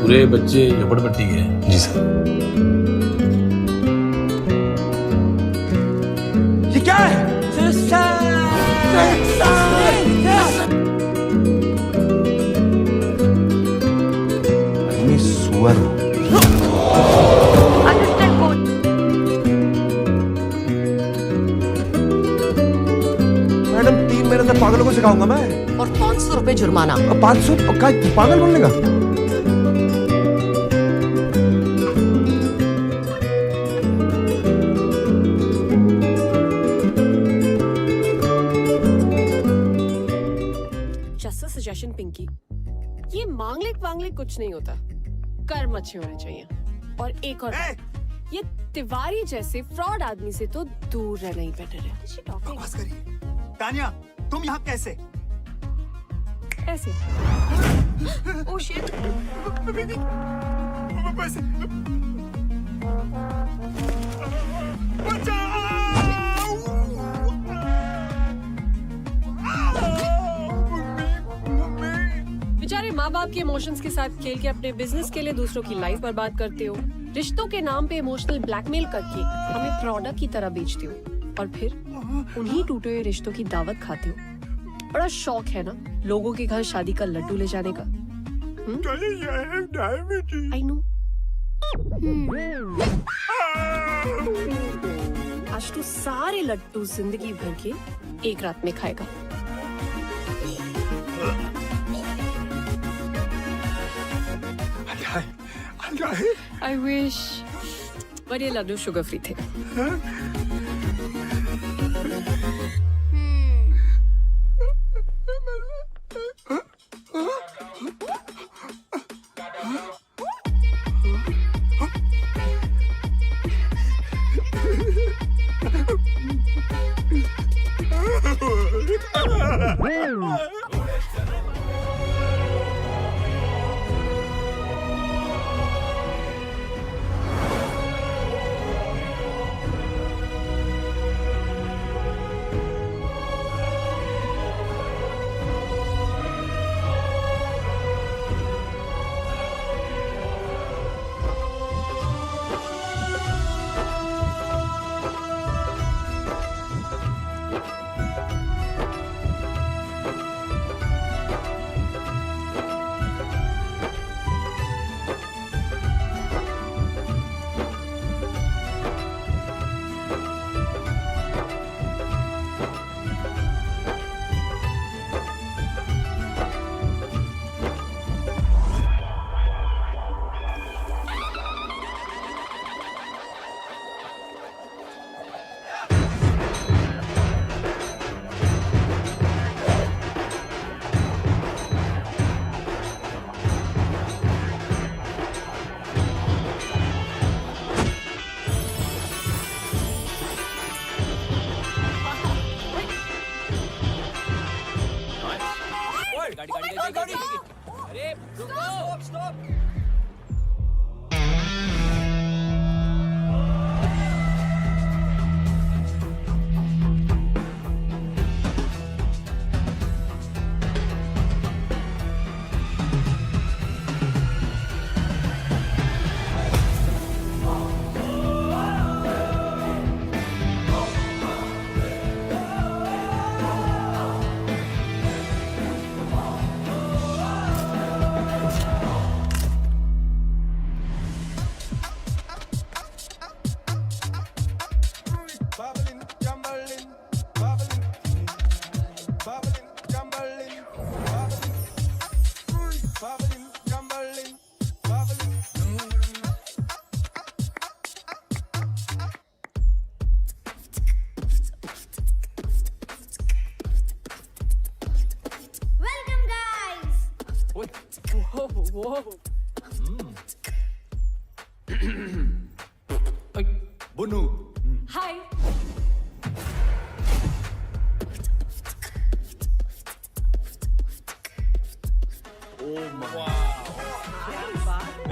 पूरे बच्चे झोपड़पट्टी के हैं। जी सर। ये क्या है? सुअर मैडम 3 महीने तक पागलों को सिखाऊंगा मैं। और 500 रुपए जुर्माना। 500 का पागल बोलने का? जस्ट अ सजेशन पिंकी, ये मांगलिक कुछ नहीं होता, कर्म अच्छे होने चाहिए। और एक और बात, ये तिवारी जैसे फ्रॉड आदमी से तो दूर रहना ही बेटर है। बकवास करिए। तानिया, तुम यहाँ कैसे? ऐसे। Oh shit. पैसे। बेचारे माँ बाप के इमोशंस के साथ खेल के अपने बिजनेस के लिए दूसरों की लाइफ बर्बाद करते हो। रिश्तों के नाम पे इमोशनल ब्लैकमेल करके हमें प्रोडक्ट की तरह बेचते हो और फिर उन्हीं टूटे हुए रिश्तों की दावत खाते हो। बड़ा शौक है ना लोगों के घर शादी का लड्डू ले जाने का। I know. आज तू सारे लड्डू जिंदगी भर के एक रात में खाएगा। I wish, but ये लड्डू शुगर फ्री थे। अरे स्टॉप। Whoa. Bunu. Hi.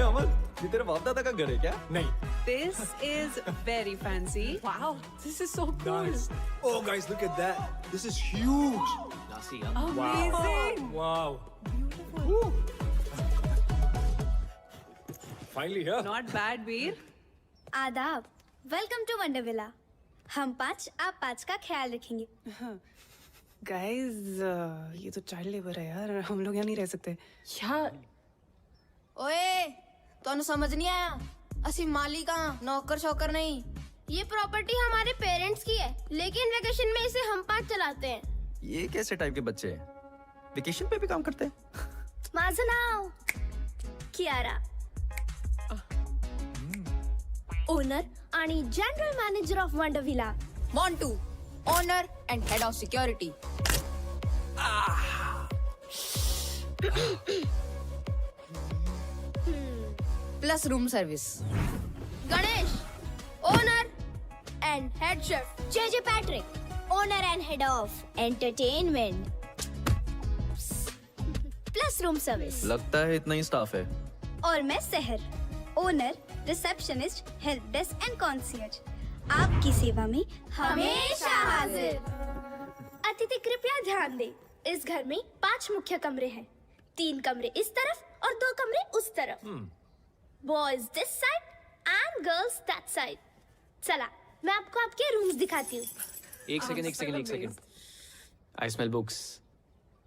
अमन, ये तेरे बाप दादा का घर है क्या? नहीं। This is very fancy. Wow, this is so cool. Nice. Oh guys, look at that. This is huge. Nasi, Amazing. Wow. Beautiful. Finally here. Not bad, Veer. आदाब, वेलकम टू वंडरविला। हम 5 आप 5 का ख्याल रखेंगे। Guys, ये तो चाइल्ड लेबर है यार, हम लोग यहाँ नहीं रह सकते। यार ओए ਤੁਹਾਨੂੰ समझ नहीं आया ਅਸੀਂ मालिक हाँ नौकर शौकर नहीं। ये प्रॉपर्टी हमारे पेरेंट्स की है, लेकिन वेकेशन में इसे हम 5 चलाते हैं। ये कैसे टाइप के बच्चे हैं? वेकेशन पे भी काम करते हैं? माझं नाव कियारा, ओनर आणि general manager of Wondervilla. Montu owner and head of security. Plus room service. Ganesh, owner and head chef. JJ Patrick, owner and head of entertainment plus room service. लगता है इतना ही स्टाफ है। और मैं Sahar, owner, receptionist, help desk and concierge. आपकी सेवा में हमेशा हाजिर। अतिथि कृपया ध्यान दें, इस घर में 5 मुख्य कमरे हैं। 3 कमरे इस तरफ और 2 कमरे उस तरफ। Boys this side and girls that side. चला, मैं आपको आपके रूम्स दिखाती हूँ। एक सेकंड। I smell books.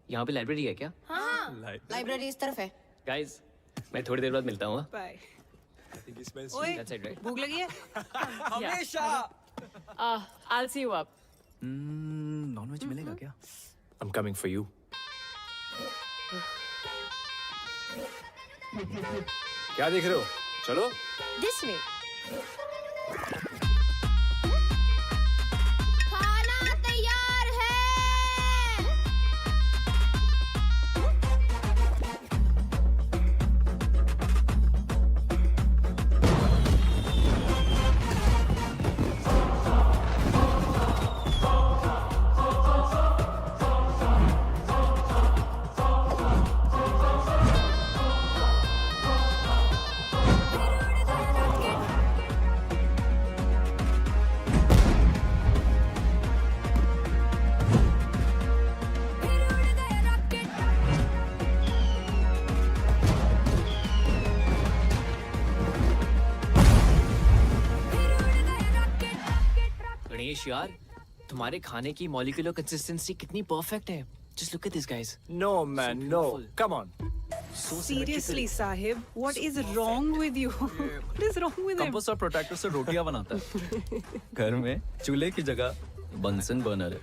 यहाँ पे लाइब्रेरी है क्या? हाँ लाइब्रेरी इस तरफ है। गाइस, मैं थोड़ी देर बाद मिलता हूँ। Bye. ओए, that's it, right? भूख लगी है? हमेशा। I'll see you up. Nonveg मिलेगा क्या? I'm coming for you. क्या देख रहे हो? चलो। This way. खाना तैयार है। गणेश यार, तुम्हारे खाने की मॉलिक्यूलर कंसिस्टेंसी कितनी परफेक्ट है। Just look at these guys. No man, no. Come on. Seriously, Sahib, what is wrong with you? What is wrong with him? Compost और प्रोटेक्टर से रोटियां बनाता है। घर में चूल्हे की जगह बंसन बर्नर है।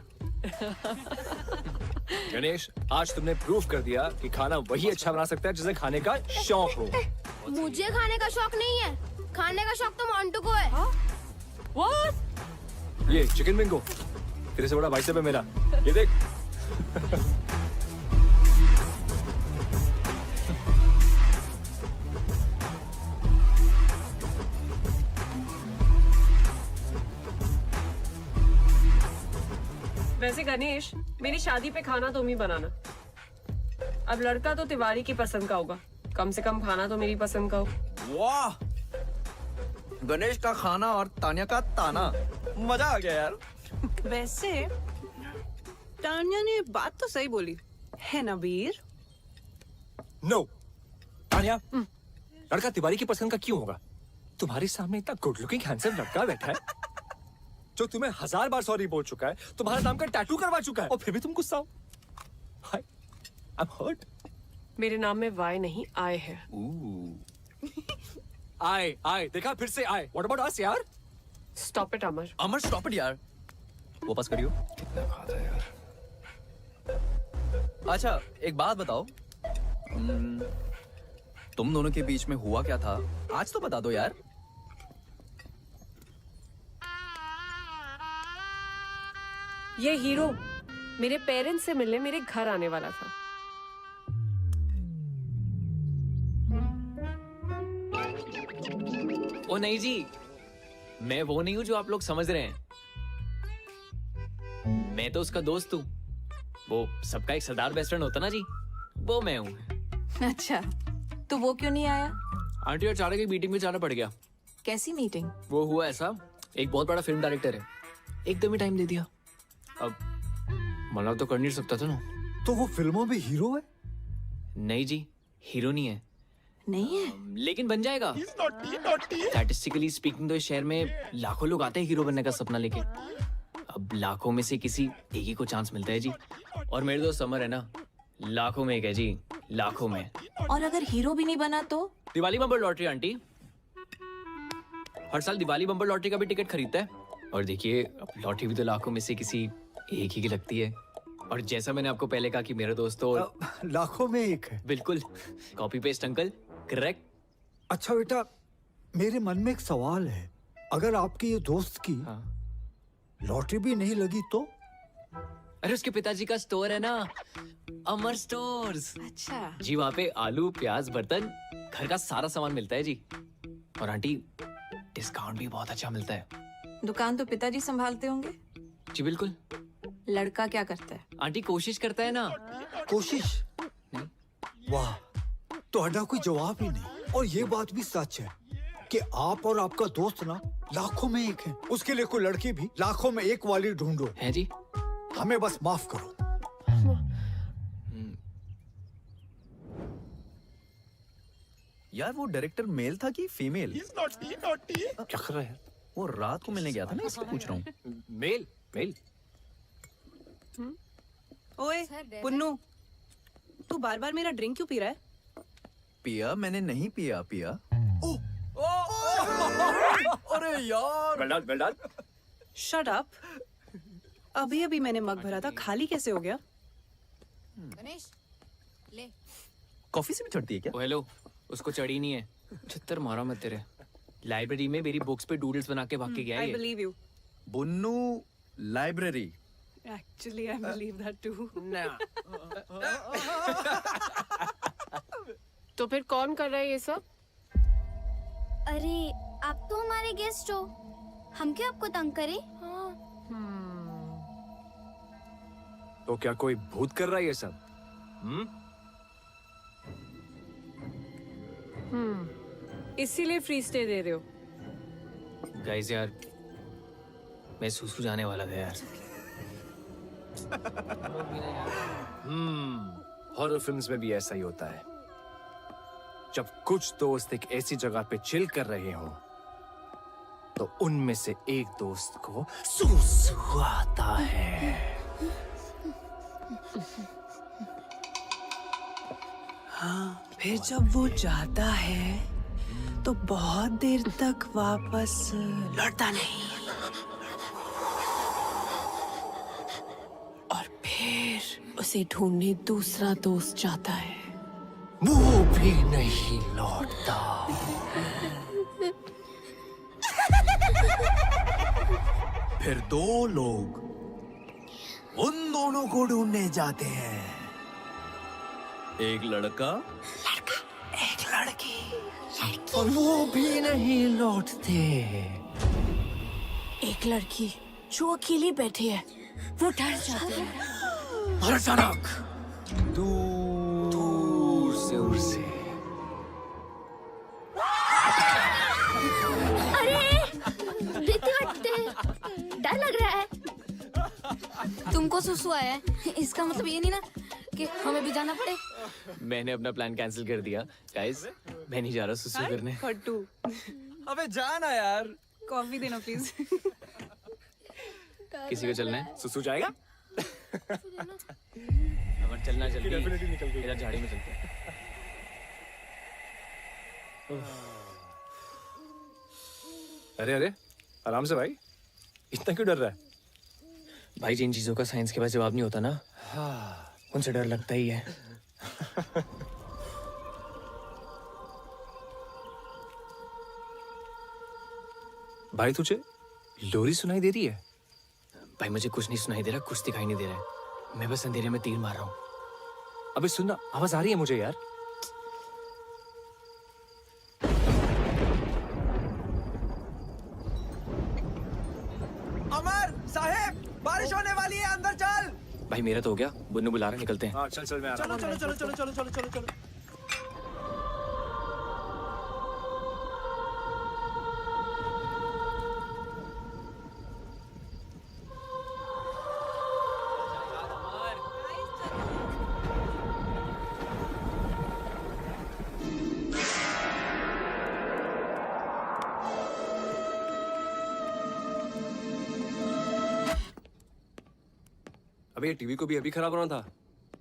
गणेश, आज तुमने प्रूफ कर दिया कि खाना वही अच्छा बना सकता है जिसे खाने का शौक हो। मुझे खाने का शौक नहीं है, खाने का शौक तो मोंटू को है। What? ये चिकन बिंगो तेरे से बड़ा भाई साहब है मेरा। ये देख। वैसे गणेश, मेरी शादी पे खाना तुम ही बनाना। अब लड़का तो तिवारी की पसंद का होगा, कम से कम खाना तो मेरी पसंद का हो। वाह, गणेश का खाना और तान्या का ताना, मजा आ गया यार। वैसे तान्या ने बात तो सही बोली है ना वीर? नो तान्या, लड़का तिवारी की पसंद का क्यों होगा? तुम्हारे सामने इतना गुड लुकिंग हैंडसम लड़का बैठा है जो तुम्हें 1000 बार सॉरी बोल चुका है, तुम्हारे नाम का टैटू करवा चुका है, और फिर भी तुम गुस्सा हो। I'm hurt. मेरे नाम में वाई नहीं आय है। आए देखा, फिर से आए। What about us यार? Stop it, Amar. Amar stop it यार, वापस करियो। कितना खाता है यार। अच्छा एक बात बताओ, तुम दोनों के बीच में हुआ क्या था आज तो बता दो यार। ये हीरो मेरे पेरेंट्स से मिलने मेरे घर आने वाला था। ओ नहीं जी, मैं वो नहीं हूँ जो आप लोग समझ रहे हैं। मैं तो उसका दोस्त हूँ। वो सबका एक सरदार बेस्ट फ्रेंड होता ना जी, वो मैं हूँ। अच्छा, तो वो क्यों नहीं आया? आंटी और चारा की मीटिंग में जाना पड़ गया। कैसी मीटिंग? वो हुआ ऐसा, एक बहुत बड़ा फिल्म डायरेक्टर है, एकदम ही टाइम दे दिया। अब मना तो कर नहीं सकता था ना। तो वो फिल्मों में हीरो है? नहीं जी, हीरो नहीं है, नहीं है। लेकिन बन जाएगा। स्टैटिस्टिकली स्पीकिंग तो इस शहर में लाखों लोग आते हैं हीरो बनने का सपना लेके। अब लाखों में से किसी एक ही को चांस मिलता है जी। और मेरे दोस्त समर है ना, लाखों में एक है जी, लाखों में। और अगर हीरो भी नहीं बना तो? दिवाली बम्पर लॉटरी आंटी, हर साल दिवाली बम्पर लॉटरी का भी टिकट खरीदता है। और देखिए, अब लॉटरी भी तो लाखों में से किसी एक ही की लगती है। और जैसा मैंने आपको पहले कहा कि मेरे दोस्त तो लाखों में एक है। बिल्कुल कॉपी पेस्ट अंकल, करेक्ट। अच्छा बेटा, मेरे मन में एक सवाल है। अगर आपके ये दोस्त की लॉटरी भी नहीं लगी तो? अरे उसके पिताजी का स्टोर है ना, अमर स्टोर्स। अच्छा जी, वहाँ पे आलू, प्याज, बर्तन, घर का सारा सामान मिलता है जी। और आंटी, डिस्काउंट भी बहुत अच्छा मिलता है। दुकान तो पिताजी संभालते होंगे? जी बिल्कुल। लड़का क्या करता है? आंटी कोशिश करता है ना। कोशिश? वाह, तो अड्डा कोई जवाब ही नहीं। और ये बात भी सच है कि आप और आपका दोस्त ना लाखों में एक है। उसके लिए कोई लड़की भी लाखों में एक वाली ढूंढो। है जी। हमें बस माफ करो। यार वो डायरेक्टर मेल था कि फीमेल? क्या कर रहा है? वो रात को मिलने गया था ना, इसलिए पूछ रहा हूँ। Mail mail. ओए पुन्नू, तू बार बार मेरा ड्रिंक क्यों पी रहा है? पिया मैंने नहीं पिया। अरे यार, वेल डन। Shut up. अभी अभी मैंने मग भरा था, खाली कैसे हो गया? गणेश ले। कॉफी से भी चढ़ती है क्या? ओ हेलो, उसको चढ़ी नहीं है। छित्तर मारा मैं तेरे। लाइब्रेरी में मेरी बुक्स पे डूडल्स बना के भाग के गया आई ये। Believe you. Bunnu library. Actually I believe that too. तो फिर कौन कर रहा है ये सब? अरे आप तो हमारे गेस्ट हो, हम क्यों आपको तंग करें? तो क्या कोई भूत कर रहा है ये सब? इसीलिए फ्री स्टे दे रहे हो? गाइस यार, मैं सुसु जाने वाला था यार। हॉरर फिल्म्स में भी ऐसा ही होता है। जब कुछ दोस्त एक ऐसी जगह पे चिल कर रहे हो तो उनमें से एक दोस्त को सुसु आता है। फिर जब वो जाता है तो बहुत देर तक वापस लौटता नहीं। और फिर उसे ढूंढने दूसरा दोस्त जाता है। वो भी नहीं लौटता। फिर दो लोग उन दोनों को ढूंढने जाते हैं। एक लड़का, एक लड़की। और वो भी नहीं लौटते। एक लड़की जो अकेली बैठी है, वो डर जाती है। और अचानक दूर से उड़ से बीती हटते, डर लग रहा है। तुमको सुसु आया है, इसका मतलब ये नहीं ना कि हमें भी जाना पड़े। मैंने अपना प्लान कैंसिल कर दिया। गाइस, मैं नहीं जा रहा सुसु करने। फट्टू, अबे जाना यार। कॉफी देना प्लीज। किसी को चलना है? सुसु जाएगा? अगर चलना जल्दी, इधर झाड़ी में चलते हैं। अरे अरे, आराम से भाई, इतना क्यों डर रहा है? भाई, जिन चीजों का साइंस के पास जवाब नहीं होता ना, उनसे डर लगता ही है। भाई तुझे लोरी सुनाई दे रही है? भाई मुझे कुछ नहीं सुनाई दे रहा, कुछ दिखाई नहीं दे रहा है। मैं बस अंधेरे में तीर मार रहा हूँ। अबे सुनना, आवाज आ रही है मुझे यार। अमर साहेब, बारिश होने वाली है, अंदर चल। भाई मेरा तो हो गया, बुन्नू बुला रहा है, निकलते हैं। हाँ चल चल, मैं आ रहा हूँ। चलो चलो चलो चलो चलो चलो चलो। अबे ये टीवी को भी अभी खराब होना था,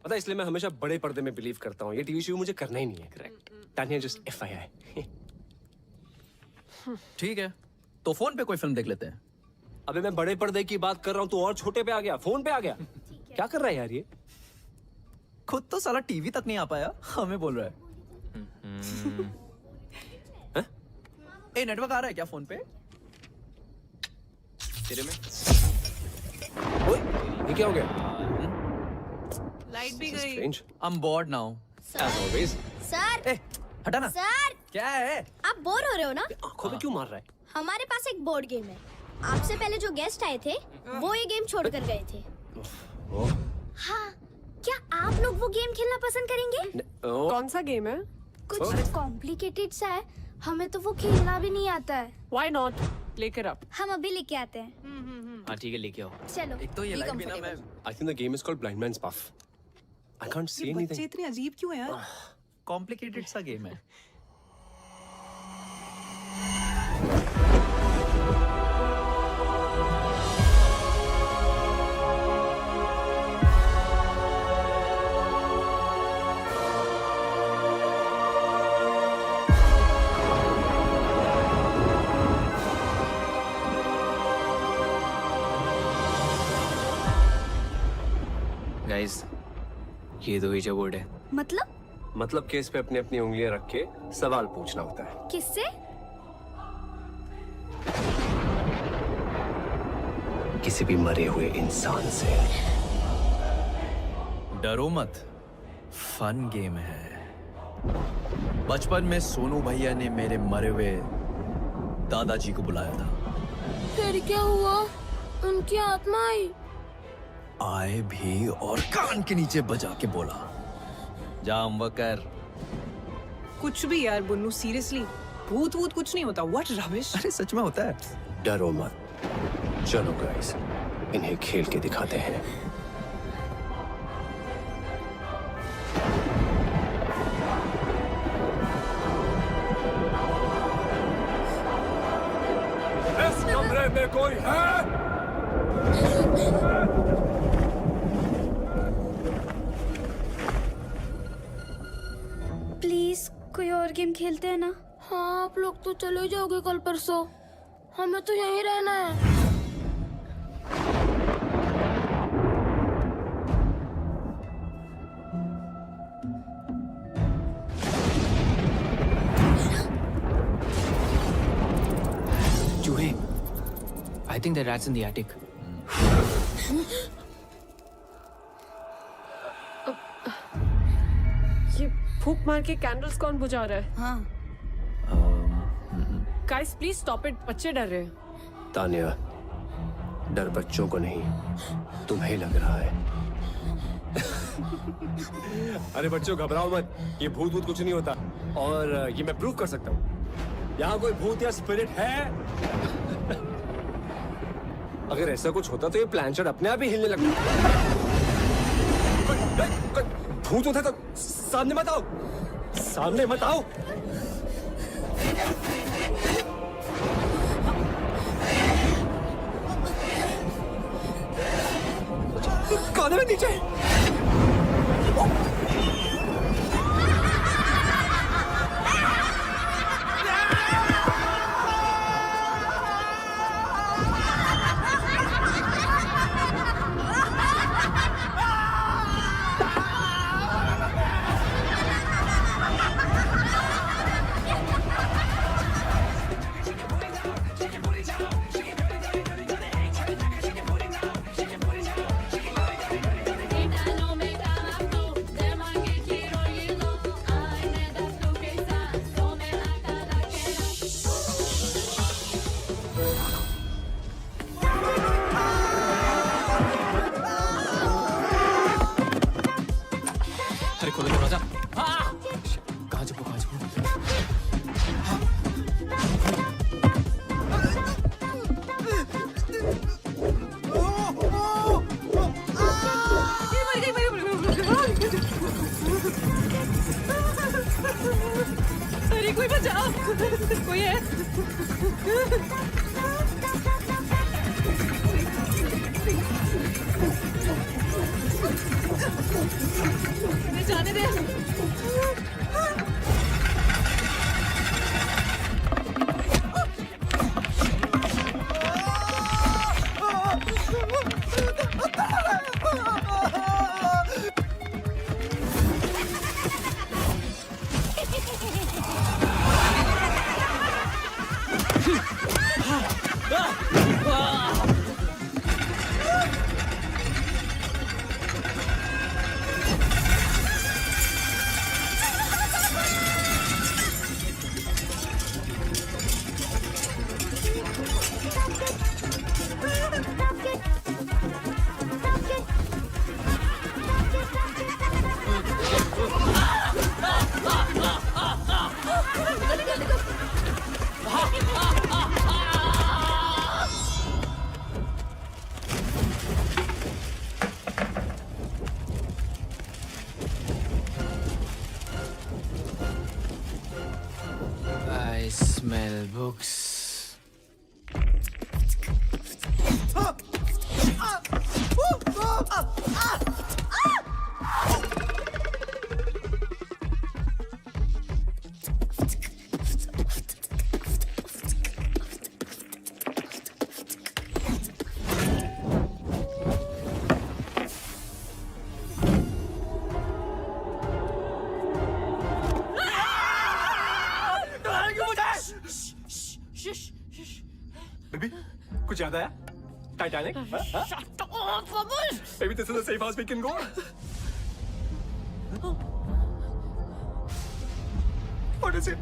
पता है, इसलिए मैं हमेशा बड़े पर्दे में बिलीव करता हूँ। ये टीवी शो मुझे करना ही नहीं है। करेक्ट। Tania just FYI। ठीक है, तो फोन पे कोई फिल्म देख लेते हैं। अबे मैं बड़े पर्दे की बात कर रहा हूँ, तू और छोटे पे आ गया, फोन पे आ गया। क्या कर रहा है यार ये? खुद तो साला टीवी तक नहीं आ पाया, हमें बोल रहा है। ए, नेटवर्क आ रहा है क्या फोन पे? तेरे में? ओए, ये क्या हो गया? लाइट भी गई। Strange. I'm bored now. As always. Sir ए, हटा ना। सर, क्या है? आप बोर हो रहे हो ना? आंखों में क्यों मार रहा है? हमारे पास एक बोर्ड गेम है। आपसे पहले जो गेस्ट आए थे वो ये गेम छोड़ कर गए थे। हाँ, क्या आप लोग वो गेम खेलना पसंद करेंगे? कौन सा गेम है? कुछ कॉम्प्लिकेटेड सा है, हमें तो वो खेलना भी नहीं आता है। Why not? लेकर आप। हम अभी लेके आते हैं। हाँ ठीक है, लेके आओ। चलो। एक तो ये लाइट भी ना मैं I think the game is called Blind Man's Buff. I can't see anything. बच्चे इतने अजीब क्यों है यार? कॉम्प्लिकेटेड सा गेम है। गाइस, ये दो ईजा बोर्ड है। मतलब केस पे अपनी अपनी उंगलियां रख के सवाल पूछना होता है। किससे? किसी भी मरे हुए इंसान से। डरो मत, फन गेम है। बचपन में सोनू भैया ने मेरे मरे हुए दादाजी को बुलाया था। फिर क्या हुआ? उनकी आत्मा आई। आए भी और कान के नीचे बजा के बोला, जाम वकर। कुछ भी यार बुन्नू, सीरियसली भूत वूत कुछ नहीं होता। What rubbish. अरे सच में होता है। डरो मत, चलो गाइस, इन्हें खेल के दिखाते हैं। इस कमरे में कोई है? प्लीज कोई और गेम खेलते हैं ना? हाँ, आप लोग तो चले जाओगे कल परसों, हमें तो यहीं रहना है। चूहे। I think the rat's in the attic. ये फूक मार के कैंडल्स कौन बुझा रहा है? हाँ। गाइस प्लीज स्टॉप इट, बच्चे डर रहे हैं। तानिया, डर बच्चों को नहीं, तुम्हें लग रहा है। अरे बच्चों घबराओ मत, ये भूत भूत कुछ नहीं होता, और ये मैं प्रूव कर सकता हूँ। यहाँ कोई भूत या स्पिरिट है? अगर ऐसा कुछ होता तो ये प्लानचेट अपने आप ही हिलने लगता। भूत होता तो सामने मत आओ, सामने मत आओ। कान में नीचे। अरे खोलो दरवाजा। कहाँ छुपो, कहाँ छुपो? अरे कोई बचाओ, कोई है? जाने दे। I smell books. बेबी कुछ याद आया? Titanic? Maybe this is the safe house we can go. What is it?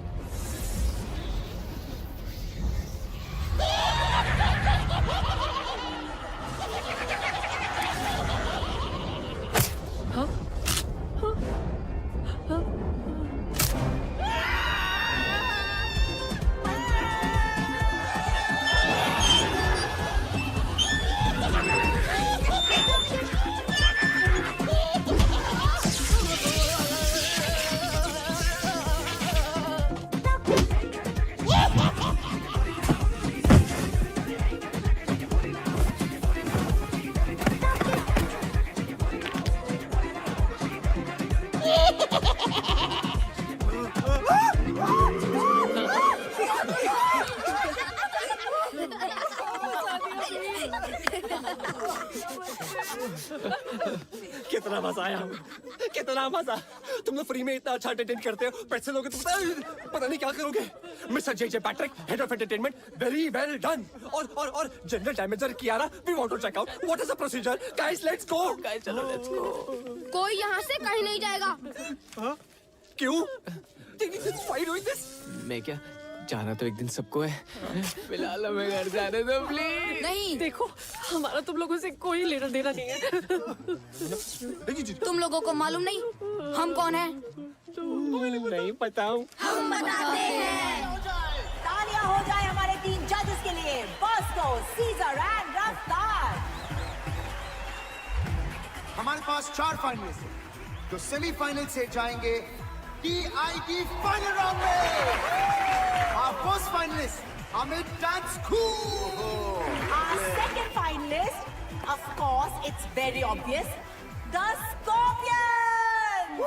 कितना मजा आया, कितना मजा। तुम लोग फ्री में इतना अच्छा एंटरटेन करते हो, पैसे लोगे तो पता नहीं क्या करोगे। Mister J Patrick, head of entertainment, very well done. और general manager Kiara, we want to check out what is the procedure. Guys let's go. Guys चलो लेट्स गो। कोई यहाँ से कहीं नहीं जाएगा। क्यों? Why are you doing this? मैं क्या जाना तो एक दिन सबको है, फिलहाल हमें घर जाने दो प्लीज। नहीं, देखो हमारा तुम लोगों से कोई लेना देना नहीं है। तुम लोगों को मालूम नहीं हम कौन हैं? नहीं पता हूँ। हम बताते हैं। तालियां हो जाए हमारे 3 जजेस के लिए, बॉस्को, सीजर एंड रफ्तार। हमारे पास 4 फाइनलिस्ट हैं जो सेमीफाइनल से जाएंगे DIT फाइनल राउंड में। Our first finalist, Amit Dance Cool. Our second finalist, of course, it's very obvious, the Scorpions.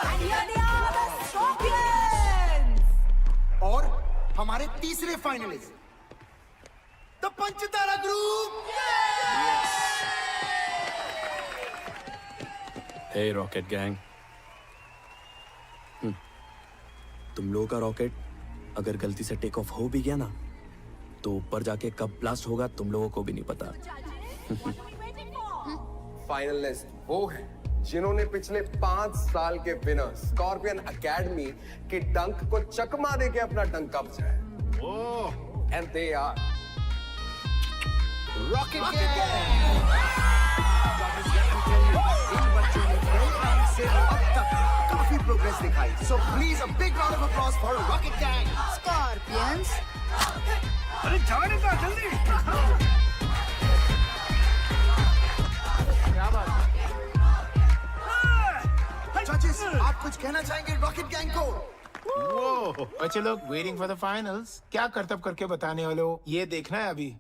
And here they are, the Scorpions. और हमारे तीसरे finalist, the Panchtara group. Hey rocket gang, तुम लोगों का rocket अगर गलती से टेक ऑफ हो भी गया ना, तो ऊपर जाके कब ब्लास्ट होगा तुम लोगों को भी नहीं पता। फाइनलिस्ट वो है जिन्होंने पिछले 5 साल के विनर स्कॉर्पियन एकेडमी के डंक को चकमा देके अपना डंका बचाया। And they are rocket gang. इन बच्चों ने कई टाइम से अब तक काफी प्रोग्रेस दिखाई। So please a big round of applause for Rocket Gang. Scorpions. अरे जाने का जल्दी। क्या बात है? आप कुछ कहना चाहेंगे रॉकेट गैंग को? वो बच्चे लोग वेटिंग फॉर द फाइनल्स, क्या करतब करके बताने वाले हो, ये देखना है अभी।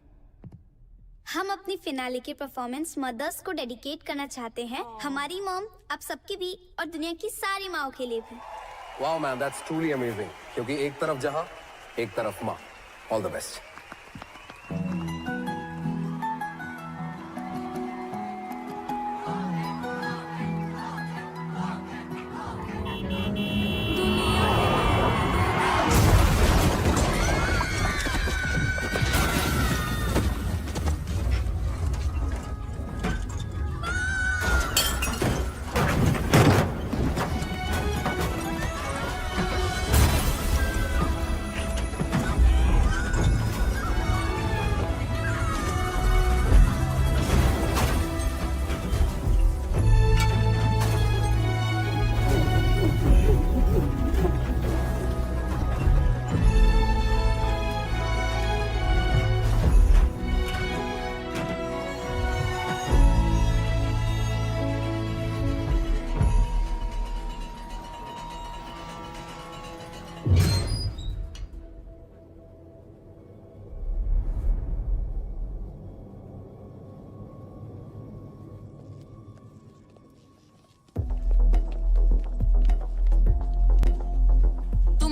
हम अपनी फिनाले की परफॉर्मेंस मदर्स को डेडिकेट करना चाहते हैं, हमारी मॉम, आप सबकी भी और दुनिया की सारी माओ के लिए भी। Wow man, that's truly amazing. क्योंकि एक तरफ जहां, एक तरफ माँ। All the best.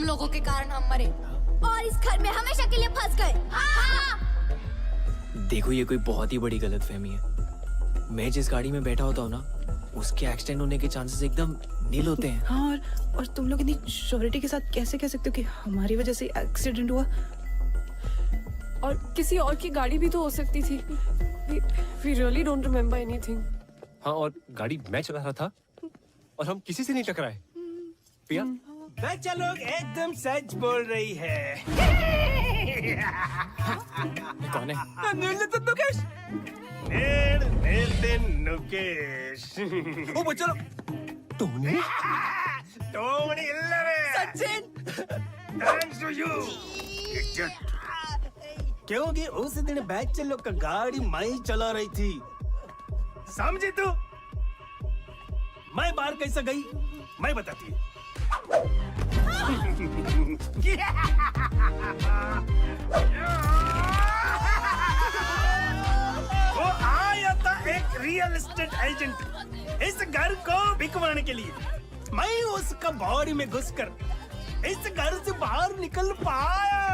लोगों के कारण हम मरे और इस घर में हमेशा के लिए फंस गए। देखो ये कोई बहुत ही बड़ी गलतफहमी है। मैं जिस गाड़ी में बैठा होता हूँ ना, उसके एक्सीडेंट होने के चांसेस एकदम नील होते हैं। हाँ, और तुम लोग इतनी श्योरिटी के साथ कैसे कह सकते हो कि हमारी वजह से एक्सीडेंट हुआ? और किसी और की गाड़ी भी तो हो सकती थी। We really don't remember anything. हाँ, और गाड़ी मैं चला रहा था और हम किसी से नहीं टकराए। पिया? बच्चा लोग एकदम सच बोल रही है। कौन है? नुकेश। नुकेश। ओ बच्चा लोग, टोनी? टोनी इल्लरे। सचिन। Thanks to you. क्योंकि उस दिन बच्चे लोग का गाड़ी मैं चला रही थी, समझी तू? मैं बाहर कैसे गई मैं बताती हूँ। वो आया था एक रियल एस्टेट एजेंट इस घर को बिकवाने के लिए। मैं उसका बॉडी में घुसकर इस घर से बाहर निकल पाया।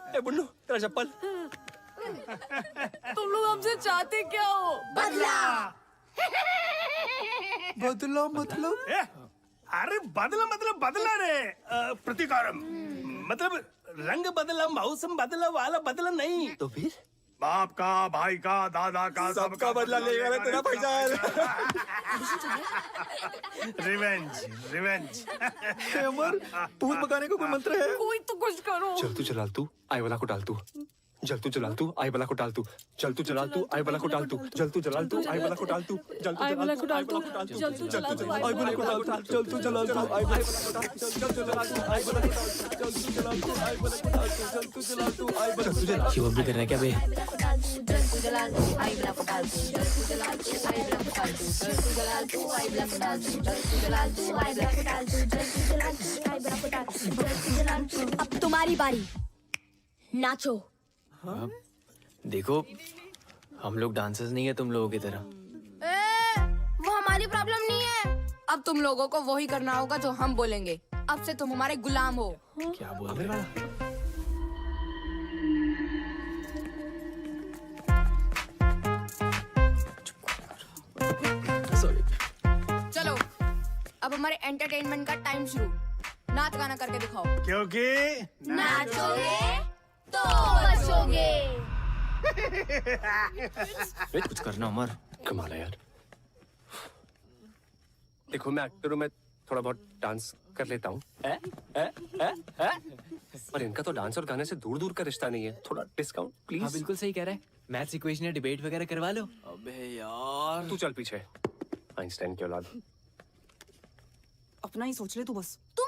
ए बुन्नू, तेरा चप्पल। तुम लोग हमसे चाहते क्या हो? बदला। बदला मतलब? अरे बदला मतलब बदला रे, प्रतिकारम मतलब रंग बदला, मौसम बदला वाला बदला नहीं। तो फिर? बाप का, भाई का, दादा का, सबका बदला लेगा रे तेरा भाईजान। Revenge, revenge. अमर, भूत भगाने का कोई मंत्र है? कोई तो कुछ करो। चल तू चलाल तू, आई वाला को डाल तू। जल तू चलाल तू, आई वाला को डाल तू। चल तू चलाल तू, आई वाला को डाल तू। जल तू चलाल तू, आई वाला को डाल तू। जल तू आई वाला को डाल तू। जल तू चलाल तू, आई वाला को डाल तू। जल तू चलाल तू, आई वाला को डाल तू। जल तू चलाल तू, आई वाला को डाल तू। जल तू चलाल तू, आई वाला को डाल तू। जल तू चलाल तू, आई वाला को डाल तू। शिवम भी कर रहा है क्या बे? अब तुम्हारी बारी, नाचो। हाँ? देखो हम लोग डांसर्स नहीं है तुम लोगों की तरह। वो हमारी प्रॉब्लम नहीं है। अब तुम लोगों को वही करना होगा जो हम बोलेंगे। अब से तुम हमारे गुलाम हो। क्या बोल रहे हो? चलो अब हमारे एंटरटेनमेंट का टाइम शुरू। नाच गाना करके दिखाओ। क्योंकि नाचोगे तो बचोगे। कुछ करना अमर। कमाल है यार। देखो मैं एक्टर हूँ, मैं थोड़ा बहुत डांस कर लेता हूँ। पर इनका तो डांस और गाने से दूर दूर का रिश्ता नहीं है। थोड़ा डिस्काउंट प्लीज। हाँ बिल्कुल सही कह रहा है। मैथ्स इक्वेशन या डिबेट वगैरह करवा लो। अबे यार तू चल पीछे, आइंस्टाइन की औलाद। अपना ही सोच ले तू बस। तुम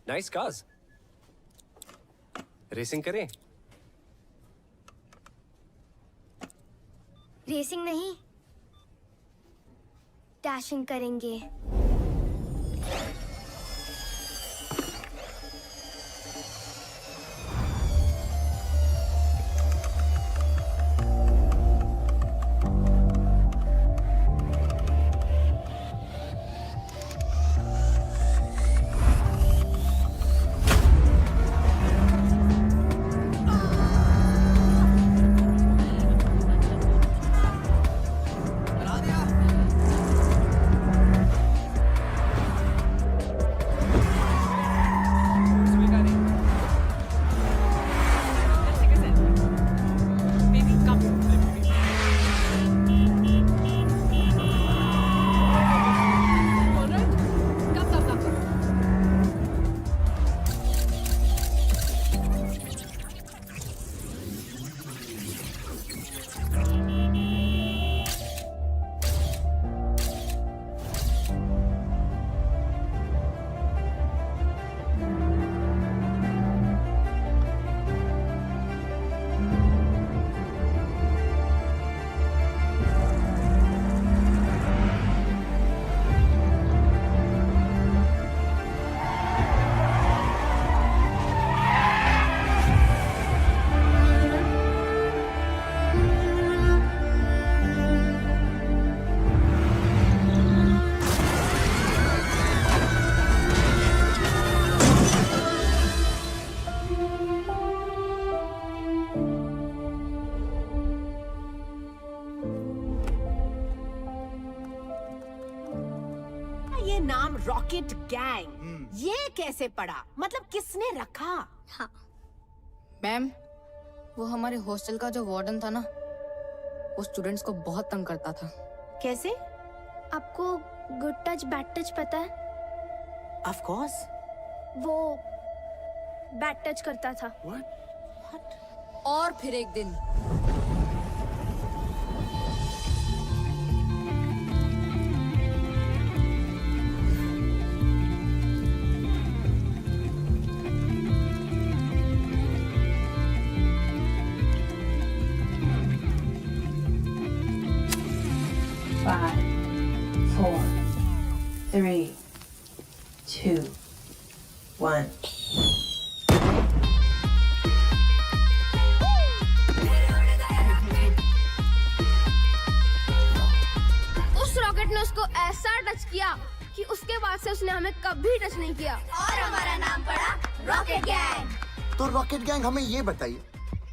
नाइस कार्स। रेसिंग करें? रेसिंग नहीं, डैशिंग करेंगे। ये नाम रॉकेट गैंग ये कैसे पड़ा? मतलब किसने रखा? हाँ। मैम, वो हमारे हॉस्टल का जो वार्डन था ना, वो स्टूडेंट्स को बहुत तंग करता था। कैसे? आपको गुड टच बैड टच पता है? Of course. वो बैड टच करता था। और फिर एक दिन Five, 4, 3, 2, 1. उस रॉकेट ने उसको ऐसा टच किया कि उसके बाद से उसने हमें कभी टच नहीं किया और हमारा नाम पड़ा रॉकेट गैंग। तो रॉकेट गैंग हमें ये बताइए,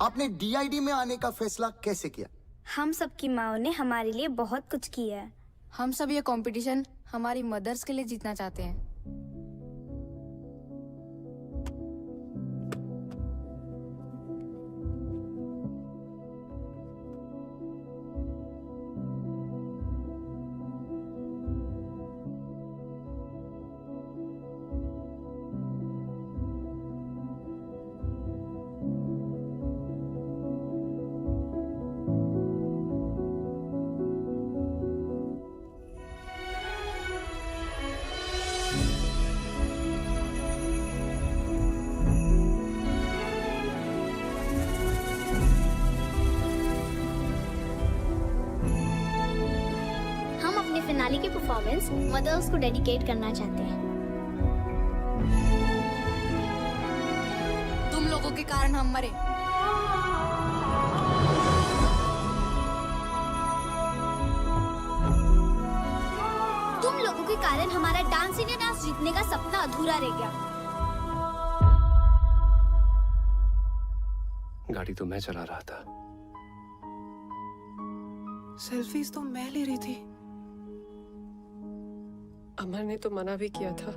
आपने DID में आने का फैसला कैसे किया? हम सबकी माओ ने हमारे लिए बहुत कुछ किया है। हम सब ये कंपटीशन हमारी मदर्स के लिए जीतना चाहते हैं। फिनाले की परफॉर्मेंस मदर्स को डेडिकेट करना चाहते हैं। तुम लोगों के कारण हम मरे। तुम लोगों के कारण हमारा डांस इंडिया डांस जीतने का सपना अधूरा रह गया। गाड़ी तो मैं चला रहा था। सेल्फीज तो मैं ले रही थी। अमर ने तो मना भी किया था,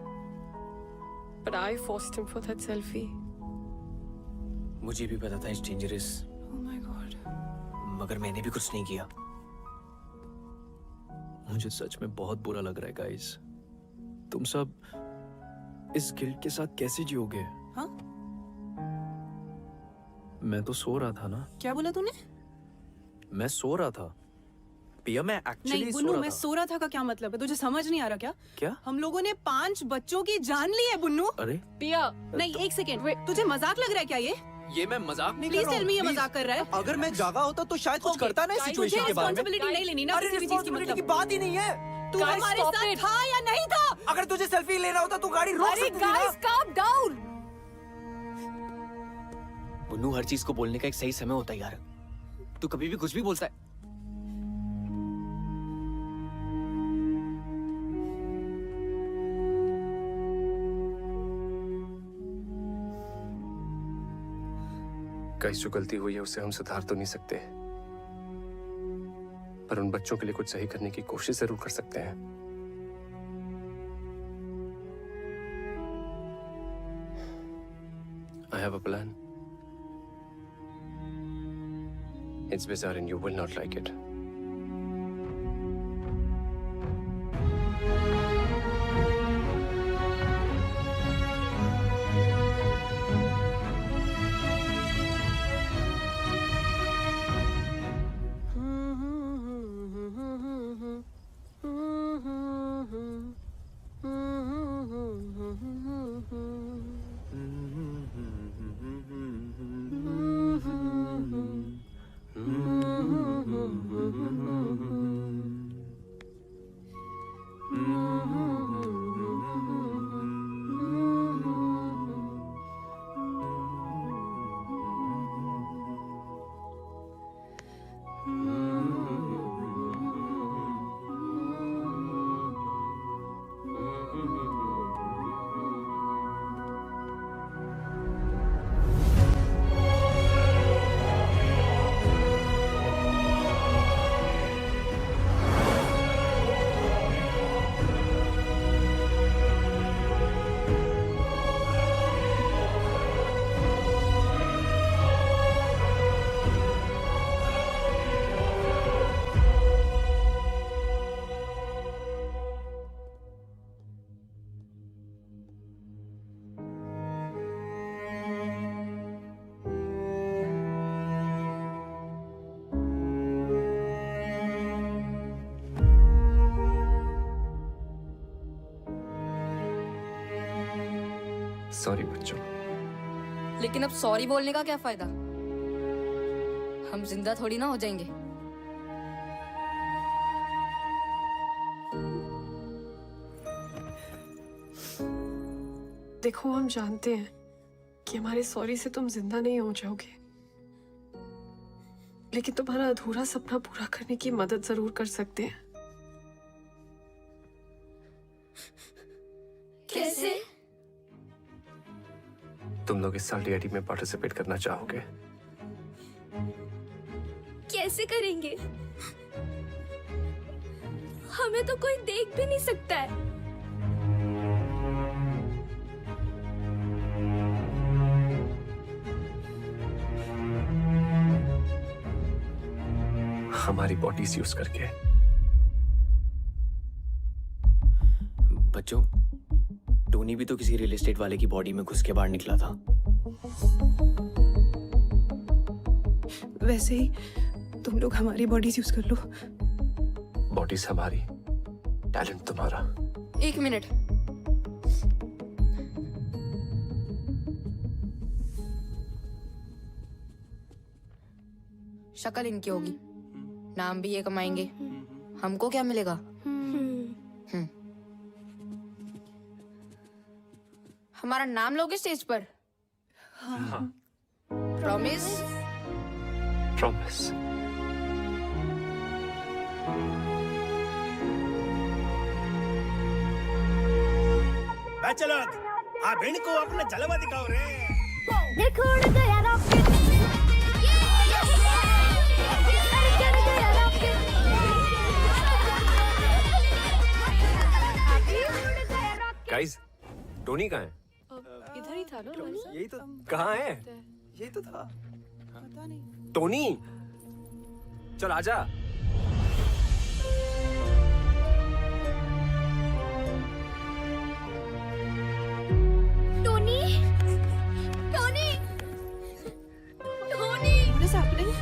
but I forced him for that selfie. मुझे भी पता था it's dangerous. Oh my God. मगर मैंने भी कुछ नहीं किया। मुझे सच में बहुत बुरा लग रहा है गाइस। तुम सब इस गिल्ट के साथ कैसे जियोगे? हाँ? मैं तो सो रहा था ना। क्या बोला तूने? मैं सो रहा था। पिया मैं नहीं एक्चुअली बुन्नू, मैं सो रहा था का क्या मतलब है? तुझे समझ नहीं आ रहा क्या? क्या? हम लोगों ने 5 बच्चों की जान ली है बुन्नू। अरे पिया नहीं, एक सेकेंड, तुझे मजाक लग रहा है क्या ये मैं मजाक नहीं प्लीज टेल मी ये मजाक कर रहा है? अगर मैं जागा होता तो शायद कुछ करता ना इस सिचुएशन के बारे में। रिस्पॉन्सिबिलिटी नहीं लेनी ना अरे किसी भी चीज की, रिस्पॉन्सिबिलिटी की मतलब बात ही नहीं है। तू हमारे साथ था या नहीं था? अगर तुझे सेल्फी लेना होता तो गाड़ी रोक अरे सकती थी ना। Guys calm down. बुन्नू, हर चीज को बोलने का एक सही समय होता है यार। तू कभी भी कुछ भी बोलता है। कई जो गलती हुई है उसे हम सुधार तो नहीं सकते, पर उन बच्चों के लिए कुछ सही करने की कोशिश जरूर कर सकते हैं। I have a plan. It's bizarre and you will not like it. Sorry बच्चों। लेकिन अब सॉरी बोलने का क्या फायदा? हम जिंदा थोड़ी ना हो जाएंगे। देखो, हम जानते हैं कि हमारे सॉरी से तुम जिंदा नहीं हो जाओगे, लेकिन तुम्हारा अधूरा सपना पूरा करने की मदद जरूर कर सकते हैं। कैसे? तुम लोग इस साल डीआईडी में पार्टिसिपेट करना चाहोगे? कैसे करेंगे? हमें तो कोई देख भी नहीं सकता है। हमारी बॉडीज यूज करके। बच्चों, टोनी भी तो किसी रियल एस्टेट वाले की बॉडी में घुस के बाहर निकला था। वैसे ही तुम लोग हमारी बॉडीज यूज कर लो। बॉडीज हमारी, टैलेंट तुम्हारा। एक मिनट। शक्ल इनकी होगी, नाम भी ये कमाएंगे, हमको क्या मिलेगा? हमारा नाम लोगे स्टेज पर? हाँ। प्रॉमिस? प्रॉमिस। चलो आप इनको अपना जलवा दिखाओ रे। देखो उड़ गया रॉकेट। गाइस, टोनी कहाँ है? इधर ही था ना? यही तो। कहाँ है? यही तो था। पता नहीं। टोनी, चल आजा। Tony, Tony, Tony. What is happening?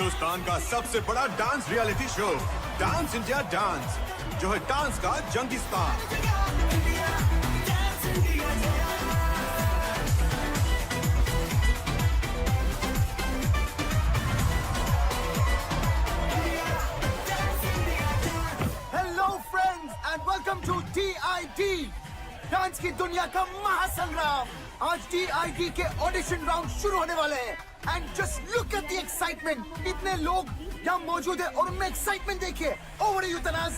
Hindustan का सबसे बड़ा dance reality show dance India dance, जो है डांस का जंगिस्तान। Hello friends and welcome to DID, dance की दुनिया का महासंग्राम। आज DID के ऑडिशन राउंड शुरू होने वाले हैं and just look at the excitement. इतने लोग यहाँ मौजूद हैं और उनमें एक्साइटमेंट देखिए। Over to you Tanaaz.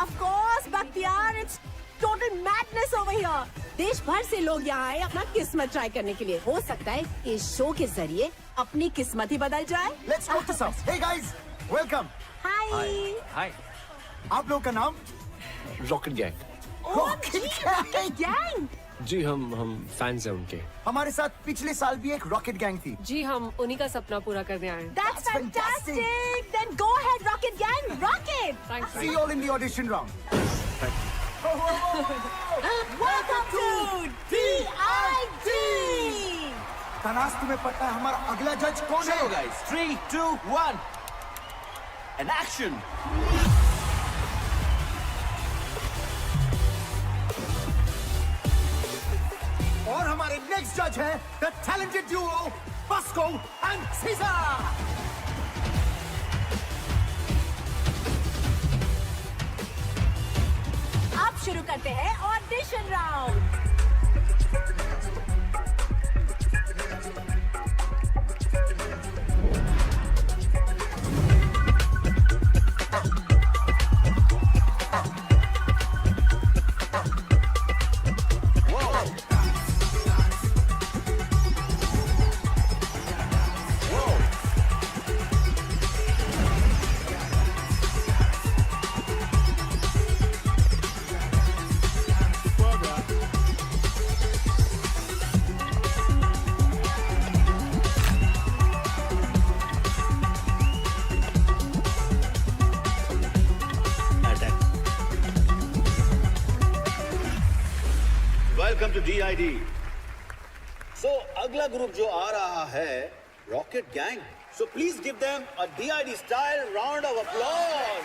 Of course, Bakhtiar, it's total madness over here. देश भर से लोग यहाँ आए अपना किस्मत ट्राई करने के लिए। हो सकता है इस शो के जरिए अपनी किस्मत ही बदल जाए। Let's go to some. Hey guys, welcome. Hi. हाय आप लोगों का नाम? Rocket gang. Rocket gang. जी हम फैंस हैं उनके। हमारे साथ पिछले साल भी एक रॉकेट गैंग थी। जी हम उन्हीं का सपना पूरा करने आए हैं। That's fantastic. Then go ahead, Rocket Gang. Rocket. Thanks. See you all in the audition round. Welcome to DID. Tanaz, तुम्हें पता है हमारा अगला जज कौन है? guys, 3, 2, 1, and action. और हमारे नेक्स्ट जज है the talented duo Bosco and Caesar. अब शुरू करते हैं audition round. Welcome to DID। So अगला ग्रुप जो आ रहा है Rocket Gang. So please give them a DID style round of applause.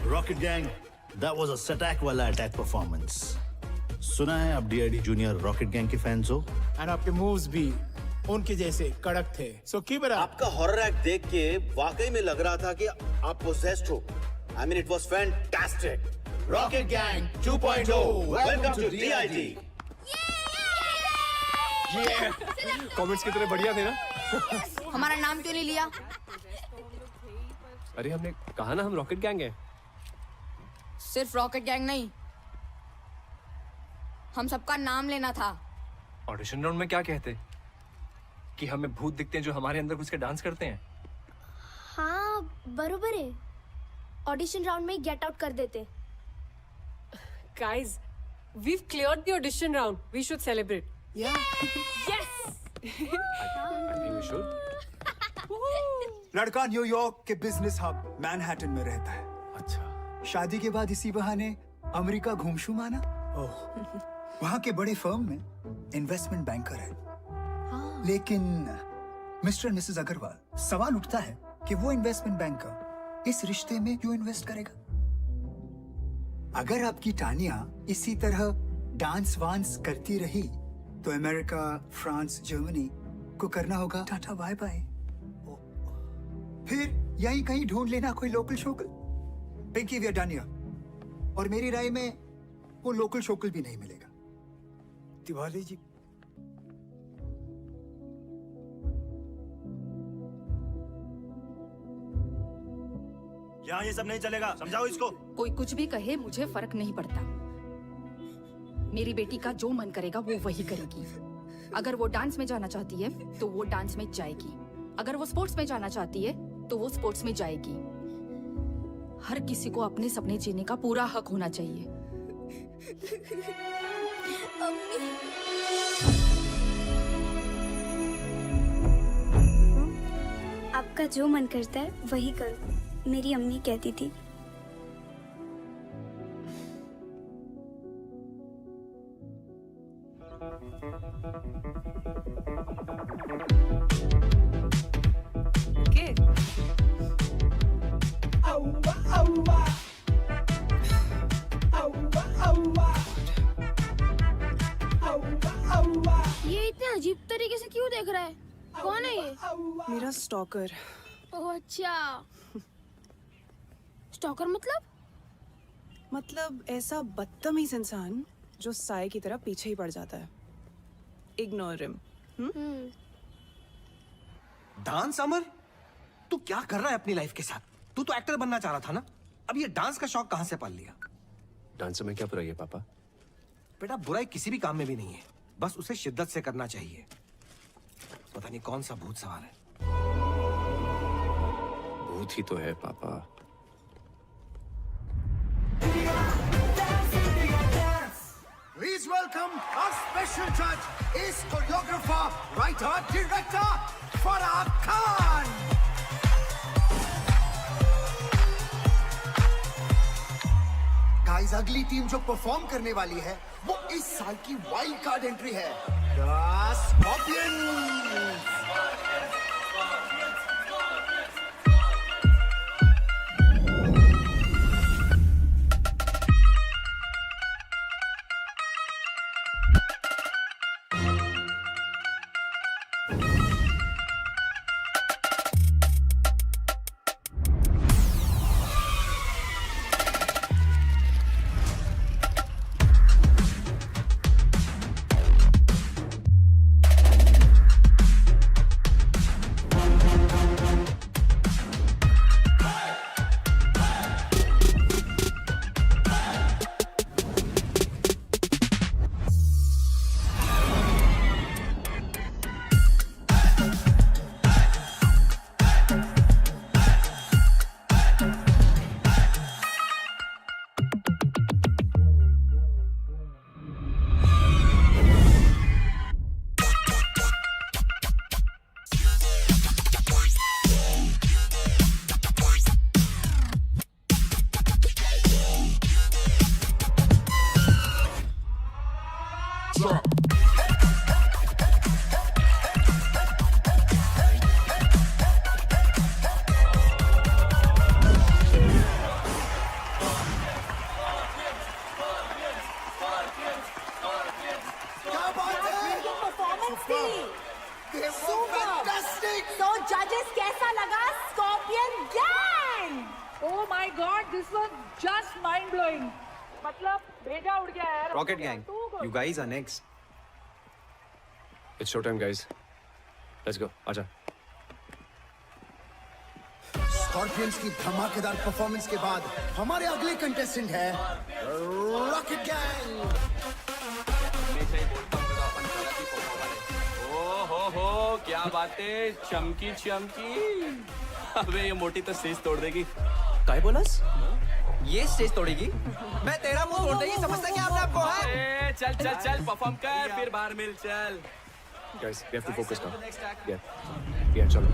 Rocket Gang, that was a सटैक वाला अटैक परफॉर्मेंस। सुना है आप DID जूनियर रॉकेट गैंग के फैंस हो? एंड आपके मूव्स भी उनके जैसे कड़क थे। So keep it up. आपका हॉरर एक्ट देख के वाकई में लग रहा था कि आप पोजेस्ड हो। I mean, it was fantastic. Rocket Gang 2.0, welcome to DID. Comments कितने बढ़िया थे ना। हमारा नाम क्यों नहीं लिया? अरे हमने कहा ना हम रॉकेट गैंग हैं। सिर्फ रॉकेट गैंग नहीं, हम सबका नाम लेना था। ऑडिशन राउंड में क्या कहते कि हमें भूत दिखते हैं जो हमारे अंदर घुस के डांस करते हैं। हाँ बरोबर है। ऑडिशन राउंड में गेट आउट कर देते। Guys, we've cleared the audition round. We should celebrate. Yeah. Yes. लड़का न्यूयॉर्क के बिजनेस हब मैनहट्टन में रहता है। अच्छा। शादी के बाद इसी बहाने अमेरिका घूमशू माना। ओह। वहाँ के बड़े फर्म में इन्वेस्टमेंट बैंकर है। लेकिन मिस्टर और मिसेस अग्रवाल, सवाल उठता है कि वो इन्वेस्टमेंट बैंकर इस रिश्ते में क्यों इन्वेस्ट करेगा? अगर आपकी टानिया इसी तरह डांस वांस करती रही तो अमेरिका, फ्रांस, जर्मनी को करना होगा टाटा बाय बाय। फिर यहीं कहीं ढूंढ लेना कोई लोकल शोकल। Pinki we are done here. और मेरी राय में वो लोकल शोकल भी नहीं मिलेगा। तिवारी जी, यहाँ ये सब नहीं चलेगा, समझाओ इसको। कोई कुछ भी कहे, मुझे फर्क नहीं पड़ता। मेरी बेटी का जो मन करेगा वो वही करेगी। अगर वो डांस में जाना चाहती है तो वो डांस में जाएगी, अगर वो स्पोर्ट्स में जाना चाहती है तो वो स्पोर्ट्स में जाएगी। हर किसी को अपने सपने जीने का पूरा हक होना चाहिए। आपका जो मन करता है वही करो, मेरी अम्मी कहती थी। Okay. ये इतने अजीब तरीके से क्यों देख रहा है? कौन है ये? मेरा स्टॉकर। ओह अच्छा, स्टॉकर मतलब ऐसा बदतमीज इंसान जो साए की तरह पीछे ही पड़ जाता है। Ignore him. डांस अमर, तू क्या कर रहा है अपनी लाइफ के साथ? तू तो एक्टर बनना चाह रहा था ना, अब ये डांस का शौक कहां से पाल लिया? डांस में क्या बुराई है पापा? बेटा बुराई किसी भी काम में भी नहीं है, बस उसे शिद्दत से करना चाहिए। पता नहीं कौन सा भूत सवार है। भूत ही तो है पापा। Please welcome our special judge, is choreographer, writer, director, Farah Khan. Guys, अगली टीम जो परफॉर्म करने वाली है वो इस साल की वाइल्ड कार्ड एंट्री है, The Scorpions. तो जजेस कैसा लगा scorpion gang? Oh my God, this was just mind blowing. मतलब भेजा उड़ गया यार। Rocket gang, you guys are next. It's showtime, guys. Let's go. आजा। स्कॉर्पियंस की धमाकेदार परफॉर्मेंस के बाद हमारे अगले कंटेस्टेंट है रॉकेट गैंग। हो क्या बातें, चमकी चमकी। अबे ये मोटी तो सीज तोड़ देगी। काय बोलास? ये स्टेज तोड़ेगी? मैं तेरा मुंह तोड़ देगी, समझता क्या आपने आपको है? चल चल चल परफॉर्म कर फिर बाहर मिल चल guys we have to focus now yeah चलो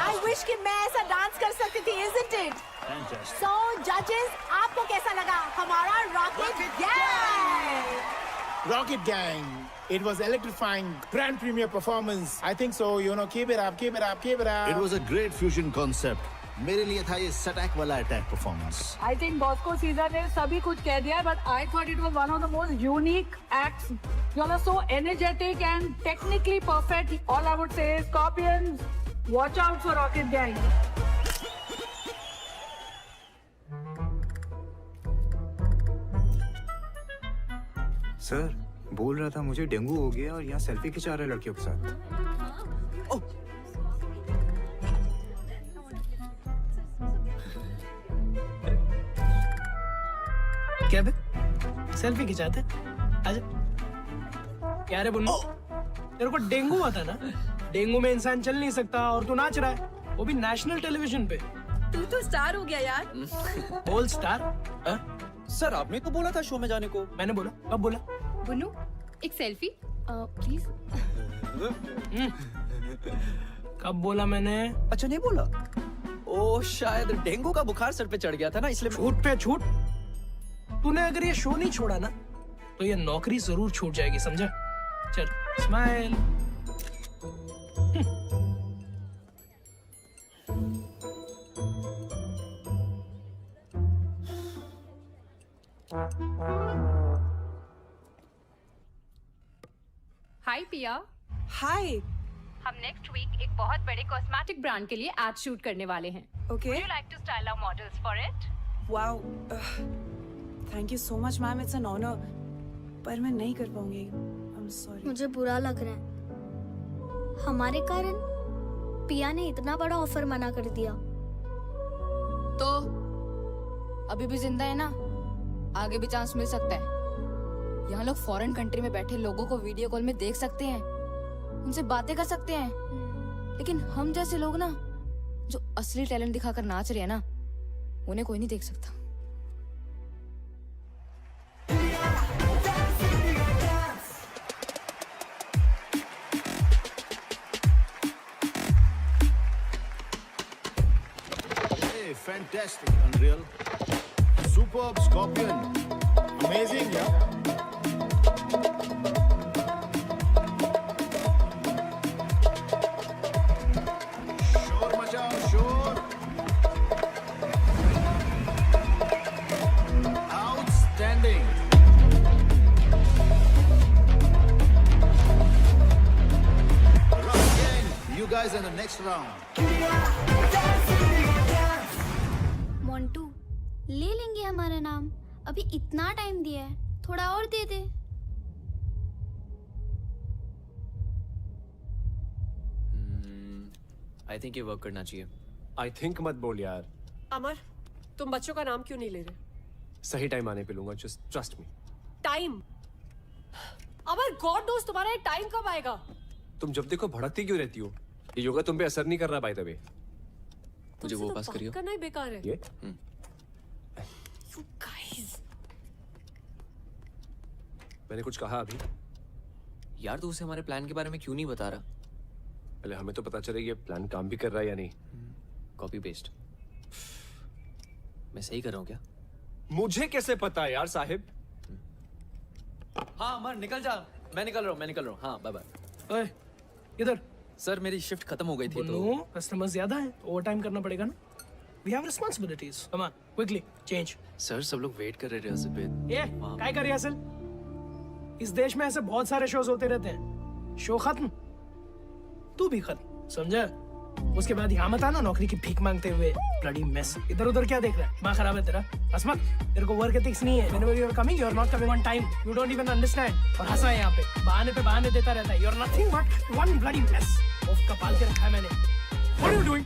I wish कि मैं ऐसा डांस कर सकती थी, isn't it? So judges, आपको कैसा लगा हमारा Rocket Gang? Rocket Gang. It was electrifying, grand premiere performance. I think so. You know, keep it up, keep it up, keep it up. It was a great fusion concept. मेरे लिए था ये सटैक वाला attack performance. I think Bosco Caesar ने सभी कुछ कह दिया, but I thought it was one of the most unique acts. You all are so energetic and technically perfect. All I would say is, Scorpions, watch out for Rocket Gang. Sir बोल रहा था मुझे dengue हो गया और यहाँ selfie खिंचा रहे लड़कियों के साथ. क्या बे? सेल्फी खिंचाते? आजा. क्या रे बुन्नू? तेरे को डेंगू हुआ था ना? डेंगू में इंसान चल नहीं सकता और तू नाच रहा है, वो भी नेशनल टेलीविजन पे. तू तो स्टार हो गया यार. बोल स्टार? सर आपने तो बोला था शो में जाने को. मैंने बोला? कब बोला? बुन्नू एक सेल्फी प्लीज. कब बोला मैंने? अच्छा नहीं बोला. ओ शायद डेंगू का बुखार सर पे चढ़ गया था ना, इसलिए. छूट पे छूट. तूने अगर ये शो नहीं छोड़ा ना तो ये नौकरी जरूर छूट जाएगी, समझा? चल स्माइल. हाय पिया. Hi. हम नेक्स्ट वीक एक बहुत बड़े कॉस्मेटिक ब्रांड के लिए एड शूट करने वाले हैं. Okay. Would you like to style our models for it? Wow. Thank you so much, ma'am. It's an honor. पर मैं नहीं कर पाऊंगी. I'm sorry. मुझे बुरा लग रहा है. हमारे कारण पिया ने इतना बड़ा ऑफर मना कर दिया. तो अभी भी जिंदा है ना, आगे भी चांस मिल सकता है. यहाँ लोग फॉरेन कंट्री में बैठे लोगों को वीडियो कॉल में देख सकते हैं, उनसे बातें कर सकते हैं. लेकिन हम जैसे लोग ना जो असली टैलेंट दिखाकर नाच रहे हैं ना, उन्हें कोई नहीं देख सकता. Hey, fantastic, unreal, superb, Scorpion, amazing, yeah. शोर मचाओ, शोर. Outstanding. Rocket Gang, you guys in the next round. Montu ले लेंगे हमारा नाम, अभी इतना टाइम दिया है, थोड़ा और दे दे। आई थिंक ये वर्क करना चाहिए। आई थिंक मत बोल यार। अमर, तुम बच्चों का नाम क्यों नहीं ले रहे? सही टाइम आने पे लूंगा, जस्ट ट्रस्ट मी। टाइम? अमर, गॉड नोस तुम्हारा ये टाइम कब आएगा? तुम जब देखो भड़कती क्यों रहती हो? ये योगा तुम पे असर नहीं कर रहा बाय द वे। मुझे वो पास करियो। करना ही बेकार है। ये You guys. मैंने कुछ कहा अभी? यार तू उसे हमारे प्लान के बारे में क्यों नहीं बता रहा? पहले हमें तो पता चले ये प्लान काम भी कर रहा है या नहीं। Copy paste. मैं सही कर रहा हूँ क्या? मुझे कैसे पता यार साहिब? हाँ अमर निकल जा। मैं निकल रहा हूँ। हाँ बाय बाय। ओए, इधर। सर मेरी शिफ्ट खत्म हो गई थी तो कस्टमर ज्यादा है, ओवर टाइम करना पड़ेगा ना। We have responsibilities. Come on, quickly change. Sir सब लोग वेट कर रहे रिहर्सल पे। ये काय कर रिहर्सल? इस देश में ऐसे बहुत सारे शोज होते रहते हैं। शो खत्म, तू भी खत्म, समझा? उसके बाद यहाँ मत आना नौकरी की भीख मांगते हुए। Bloody mess. इधर उधर क्या देख रहा है? दिमाग खराब है तेरा? असमत, तेरे को वर्क एथिक्स नहीं है। Whenever you are coming, you are not coming on time. You don't even understand. और हंसा है यहाँ पे, बहाने पे बहाने देता रहता है। You are nothing but one bloody mess. उफ, कपाल के रखा है मैंने। What are you doing?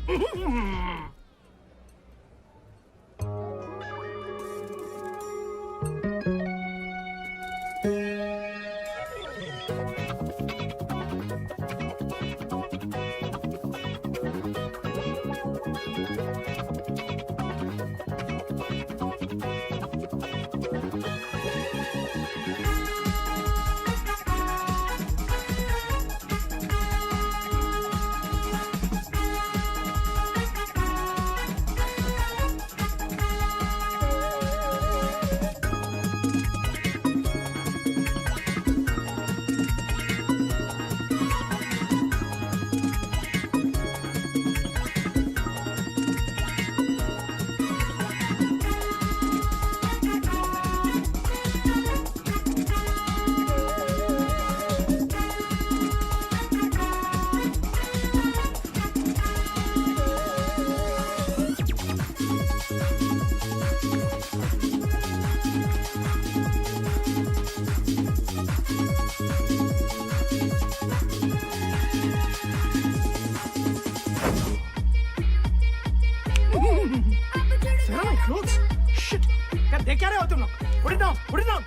देख क्या रहे हो तुम लोग? Put it down, put it down.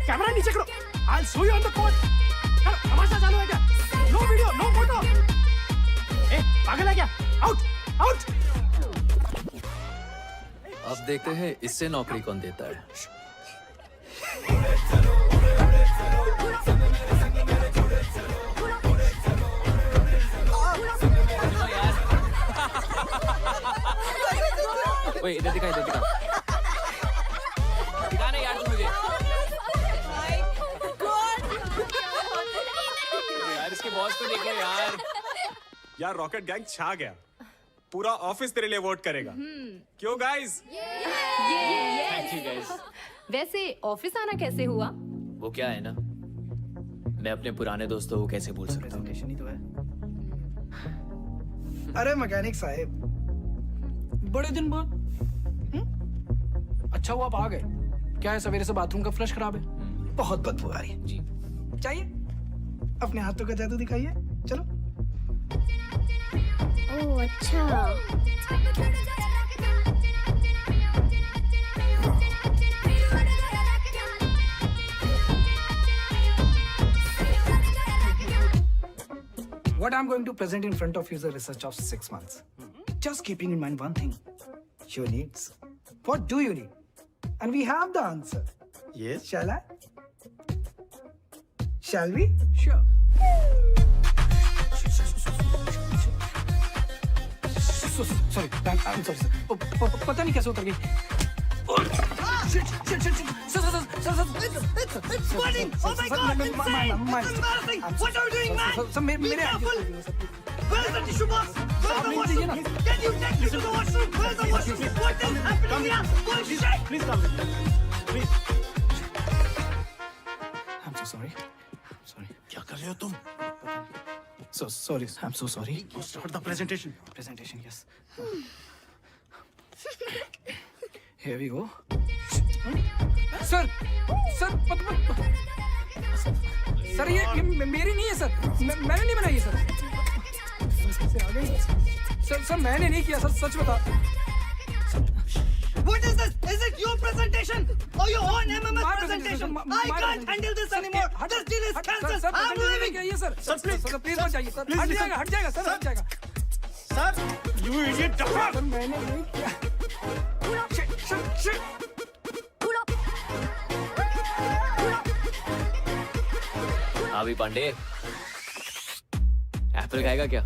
Camera नीचे करो. I'll show you on the court. चलो, तमाशा चालू है क्या? No video, no photo. ए, पागल है क्या? Out, out. अब देखते हैं इससे नौकरी कौन देता है। ओए इधर दिखा दिखाना यार तू मुझे। यार इसके बॉस को देखो यार। यार रॉकेट गैंग छा गया, पूरा ऑफिस तेरे लिए वोट करेगा। क्यों गाइस? Thank you guys. वैसे ऑफिस आना कैसे हुआ? वो क्या है ना, मैं अपने पुराने दोस्तों को कैसे भूल सकता हूँ। ही तो है। अरे मैकेनिक साहब, बड़े दिन बाद अच्छा हुआ आप आ गए। क्या है, सवेरे से बाथरूम का फ्लश खराब है, बहुत बदबू आ रही है जी। चाहिए अपने हाथों का जादू दिखाइए। चलो। ओह अच्छा। What I'm going to present in front of you is a research of 6 months. Just keeping in mind one thing. Your needs. What do you need? And we have the answer. Yes. Shall I? Shall we? Sure. Sorry, I'm sorry, sir. पता नहीं कैसे उतर गई। Shit. Sir. It's flooding! Oh my God! What are you doing, man? Be careful! Where's the tissue box? Where's the washroom? Can you take me to the washroom? Where's the washroom? What is happening here? Oh shit! Please come. Please. I'm so sorry. क्या कर रहे हो तुम? So sorry. I'm so sorry. Start the presentation. Presentation, yes. Here we go. Sir sir sir ये मेरी नहीं है sir, मैंने नहीं बनाई है सर। सर मैंने नहीं किया सर, सच बता। What is this? Is it your presentation or your own MMS presentation? I can't handle this anymore. This deal is cancelled. I'm leaving. Sir please मत जाइए सर, हट जाएगा सर, हट जाएगा। Sir, you idiot! सर मैंने नहीं किया। अभी पांडे एप्पल खाएगा क्या?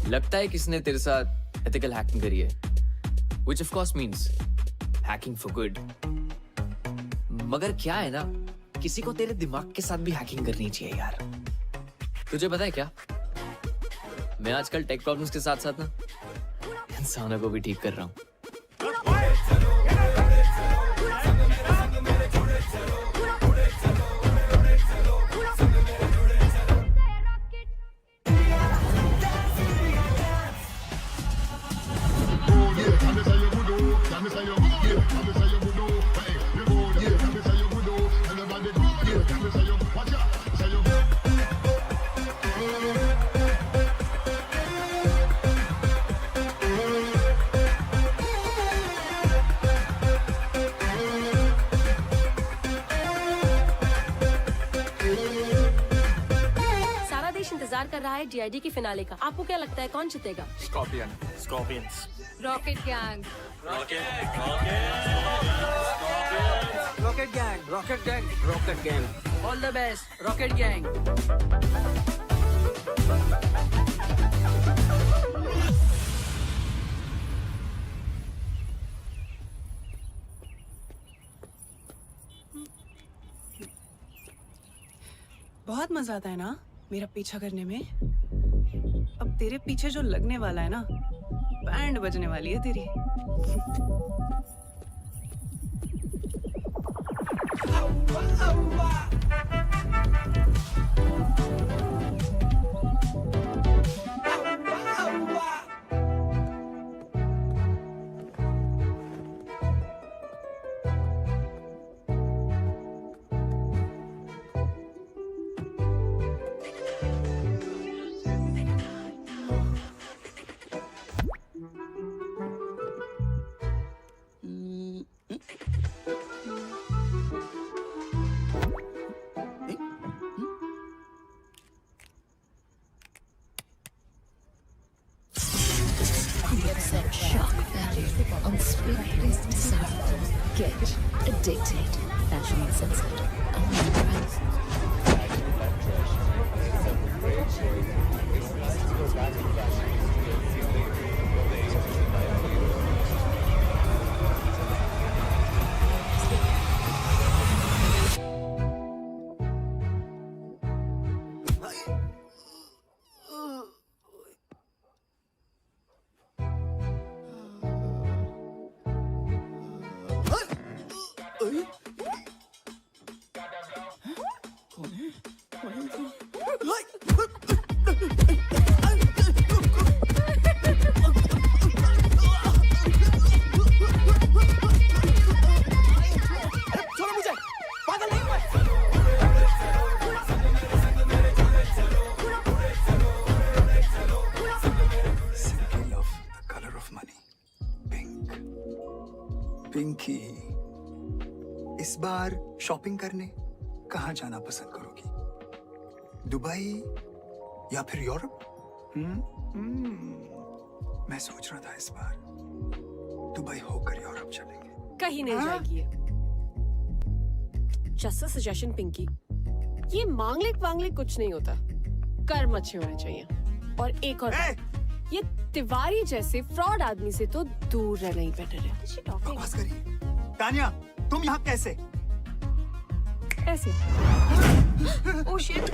लगता है किसने तेरे साथ एथिकल हैकिंग करी है, which of course means hacking for good. मगर क्या है ना, किसी को तेरे दिमाग के साथ भी हैकिंग करनी चाहिए यार। तुझे पता है क्या, मैं आजकल टेक प्रॉब्लम्स के साथ साथ ना इंसानों को भी ठीक कर रहा हूँ। कर रहा है DID के फिनाले का। आपको क्या लगता है कौन जीतेगा? Scorpions. Rocket gang. Rocket gang all the best rocket gang. बहुत मजा आता है ना मेरा पीछा करने में। अब तेरे पीछे जो लगने वाला है ना, बैंड बजने वाली है तेरी। Shock value on spirit-based sound. Get addicted. Fashion Uncensored. Online price. Pinky, इस बार शॉपिंग करने कहाँ जाना पसंद करोगी? दुबई या फिर यूरोप? मैं सोच रहा था इस बार दुबई होकर यूरोप चलेंगे। कहीं नहीं जाएगी ये। जस्ट अ सजेशन पिंकी, ये मांगलिक कुछ नहीं होता, कर्म अच्छे होने चाहिए। और एक और बात, ये तिवारी जैसे फ्रॉड आदमी से तो दूर रहना ही बेटर है। बकवास करिए। तानिया, तुम यहाँ कैसे? ऐसे। Oh shit.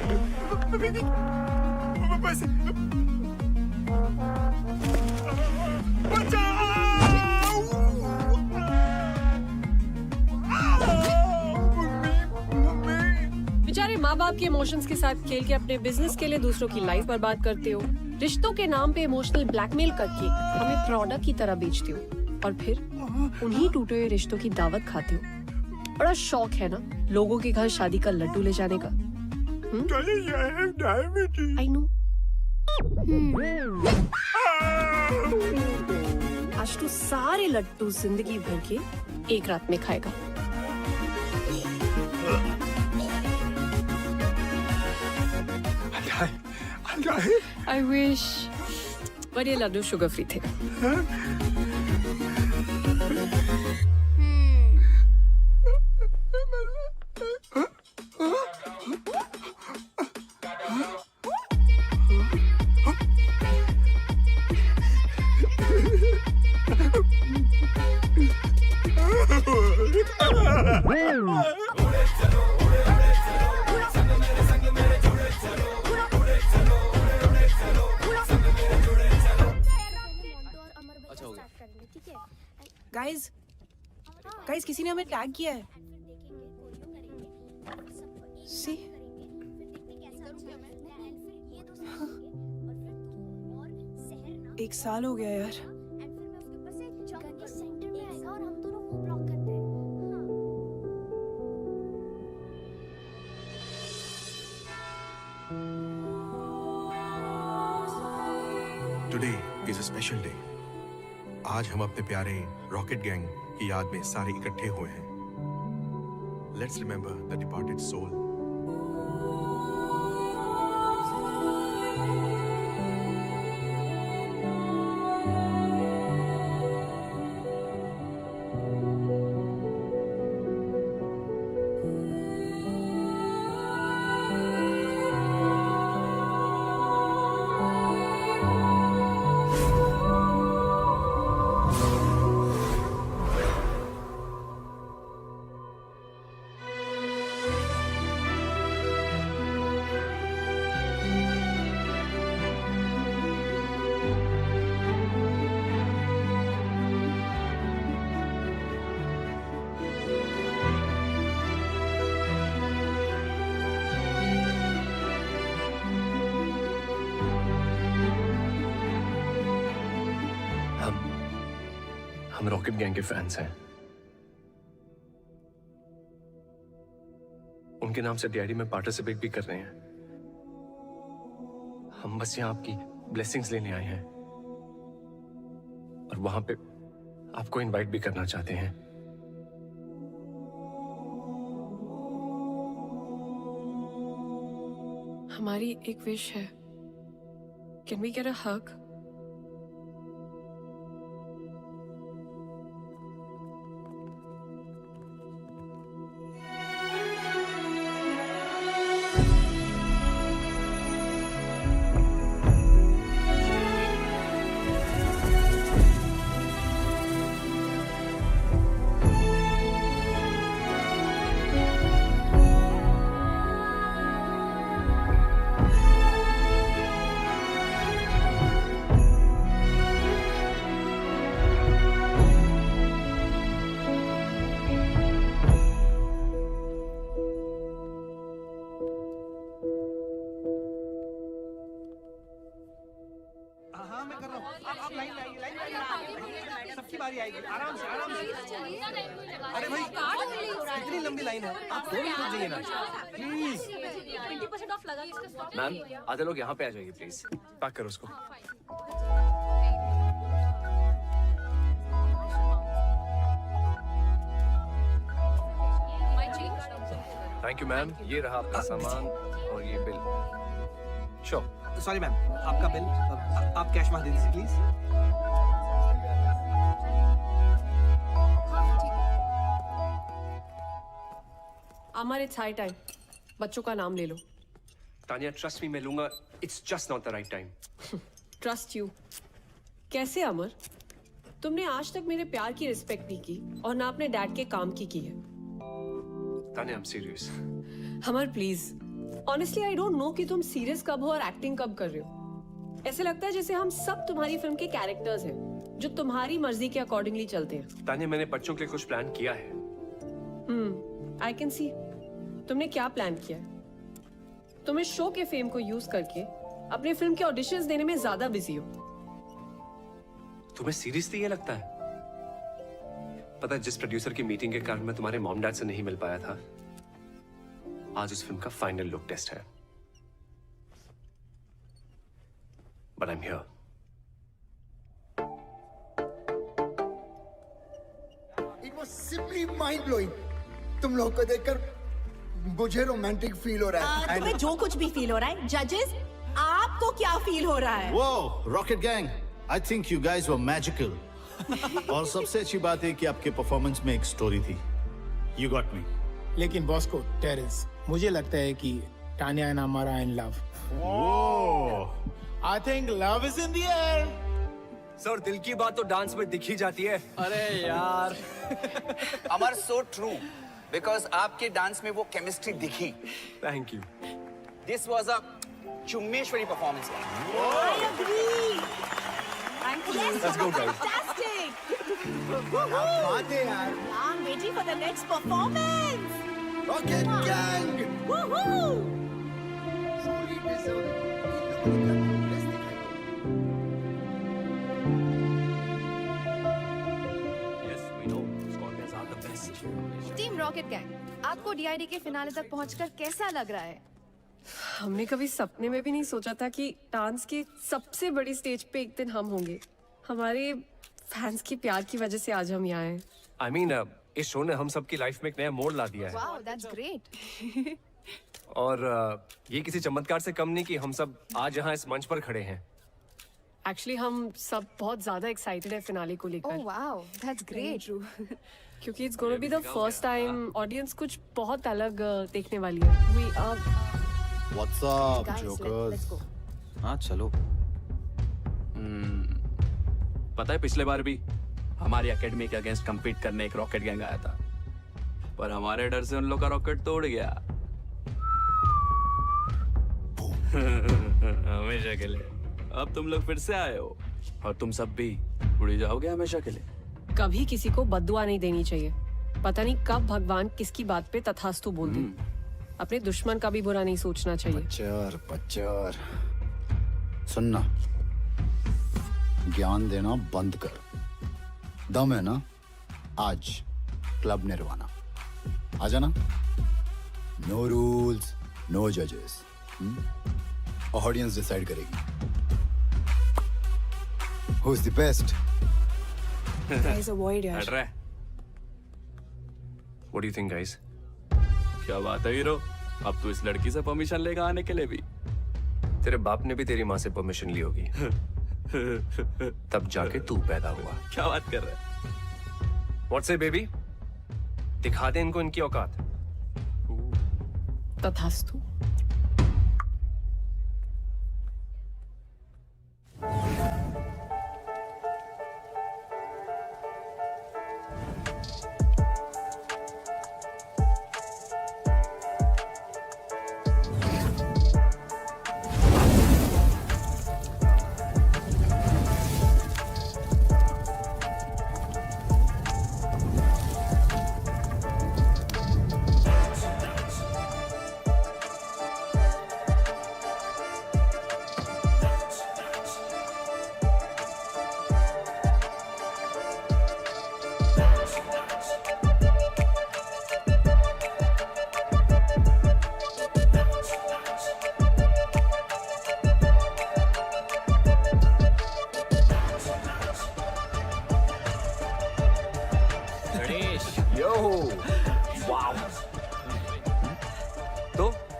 बेचारे माँ बाप के इमोशंस के साथ खेल के अपने बिजनेस के लिए दूसरों की लाइफ बर्बाद करते हो। रिश्तों के नाम पे इमोशनल ब्लैकमेल करके हमें प्रोडक्ट की तरह बेचते हो और फिर उन्हीं टूटे हुए रिश्तों की दावत खाते हो। बड़ा शौक है ना लोगों के घर शादी का लड्डू ले जाने का। I know. आज तो सारे लड्डू जिंदगी भर के एक रात में खाएगा। आई विश, पर ये लड्डू शुगर फ्री थे। गाइस किसी ने हमें टैग किया है। सी एक साल हो गया यार। Today is a special day. आज हम अपने प्यारे रॉकेट गैंग की याद में सारे इकट्ठे हुए हैं। Let's remember the departed soul. हम रॉकेट गैंग के फैंस हैं। उनके नाम से डीआईडी में पार्टिसिपेट भी कर रहे हैं। हम बस यहाँ आपकी ब्लेसिंग्स लेने आए हैं और वहां पे आपको इनवाइट भी करना चाहते हैं। हमारी एक विश है। कैन वी गेट अ हग? सबकी बारी आएगी। आराम से आराम से। अरे भाई कितनी लंबी लाइन है, आप 2 मिनट रुक जाइए ना प्लीज। 20% ऑफ लगा। मैम आधे लोग यहाँ पे आ जाइए प्लीज। पैक करो उसको। थैंक यू मैम, ये रहा आपका सामान और ये बिल। श्योर। सॉरी मैम, आपका बिल आप कैश में दे दीजिए please. Amar, it's high time. बच्चों का नाम ले लो। तानिया ट्रस्ट मी, मैं लूंगा। It's just not the right time. Trust you? कैसे अमर? तुमने आज तक मेरे प्यार की रिस्पेक्ट नहीं की और ना अपने डैड के काम की है। Tania, I am serious. Amar please, honestly I don't know कि तुम सीरियस कब हो और एक्टिंग कब कर रहे हो। ऐसे लगता है जैसे हम सब तुम्हारी फिल्म के कैरेक्टर्स हैं जो तुम्हारी मर्जी के अकॉर्डिंगली चलते हैं। तानिया, मैंने बच्चों के लिए कुछ प्लान किया है। I can see. तुमने क्या प्लान किया है? तुम इस शो के फेम को यूज करके अपनी फिल्म के ऑडिशंस देने में ज्यादा बिजी हो। तुम्हें सीरियसली ये लगता है? पता है, जिस प्रोड्यूसर की मीटिंग के कारण मैं तुम्हारे मॉम डैड से नहीं मिल पाया था, आज उस फिल्म का फाइनल लुक टेस्ट है। But I am here. It was simply mind blowing. तुम लोग को देखकर मुझे रोमांटिक फील हो रहा है। तुम्हें जो कुछ भी फील हो रहा है, जजेस आपको क्या फील हो रहा है? Whoa, Rocket Gang, I think you guys were magical. और सबसे अच्छी बात है कि आपके परफॉर्मेंस में एक स्टोरी थी। You got me. लेकिन बॉस को टेरेंस, मुझे लगता है कि तानिया एंड अमारा in love. I think love is in the air. Sir, दिल की बात तो डांस में दिख ही जाती है। अरे यार अमर सो ट्रू, बिकॉज आपके डांस में वो केमिस्ट्री दिखी। Thank you. This was a चुम्मेश्वरी performance. I agree. Let's go, guys. Fantastic. बात है यार। I'm waiting for the next performance. Rocket Gang. Woohoo! Sorry, deserve. Yes, we know. Scorpions are the best. Team rocket gang, आपको DID के finale तक पहुंचकर कैसा लग रहा है? हमने कभी सपने में भी नहीं सोचा था कि डांस की सबसे बड़ी स्टेज पे एक दिन हम होंगे। हमारे फैंस के प्यार की वजह से आज हम यहाँ हैं। I mean, इस शो ने हम सबकी लाइफ में एक नया मोड़ ला दिया है। Wow, that's great. और ये किसी चमत्कार से कम नहीं कि हम सब आज यहाँ इस मंच पर खड़े हैं। एक्चुअली हम सब बहुत ज्यादा एक्साइटेड है फिनाले को लेकर। Oh wow, that's great. क्योंकि it's gonna be the first time audience कुछ बहुत अलग देखने वाली है। We are What's up, Guys, jokers? let's go. हाँ चलो। पता है पिछले बार भी हमारी एकेडमी के अगेंस्ट compete करने एक रॉकेट गैंग आया था, पर हमारे डर से उन लोग का रॉकेट तोड़ गया। हमेशा के लिए। अब तुम लोग फिर से आए हो और तुम सब भी उड़ जाओगे हमेशा के लिए। कभी किसी को बद्दुआ नहीं देनी चाहिए। पता नहीं कब भगवान किसकी बात पे तथास्तु बोल दे। अपने दुश्मन का भी बुरा नहीं सोचना चाहिए। पच्चर सुनना, ज्ञान देना बंद कर। दम है ना, आज क्लब निर्वाणा आ जाना। नो रूल्स, नो जजेस, ऑडियंस डिसाइड करेगी who is the best. Guys, avoid यार। हट रहा है। What do you think, guys? क्या बात है हीरो, अब तू इस लड़की से परमिशन लेकर आने के लिए भी? तेरे बाप ने भी तेरी माँ से परमिशन ली होगी। तब जाके तू पैदा हुआ। क्या बात कर रहा है? What say, baby? दिखा दे इनको इनकी औकात। तथास्तु।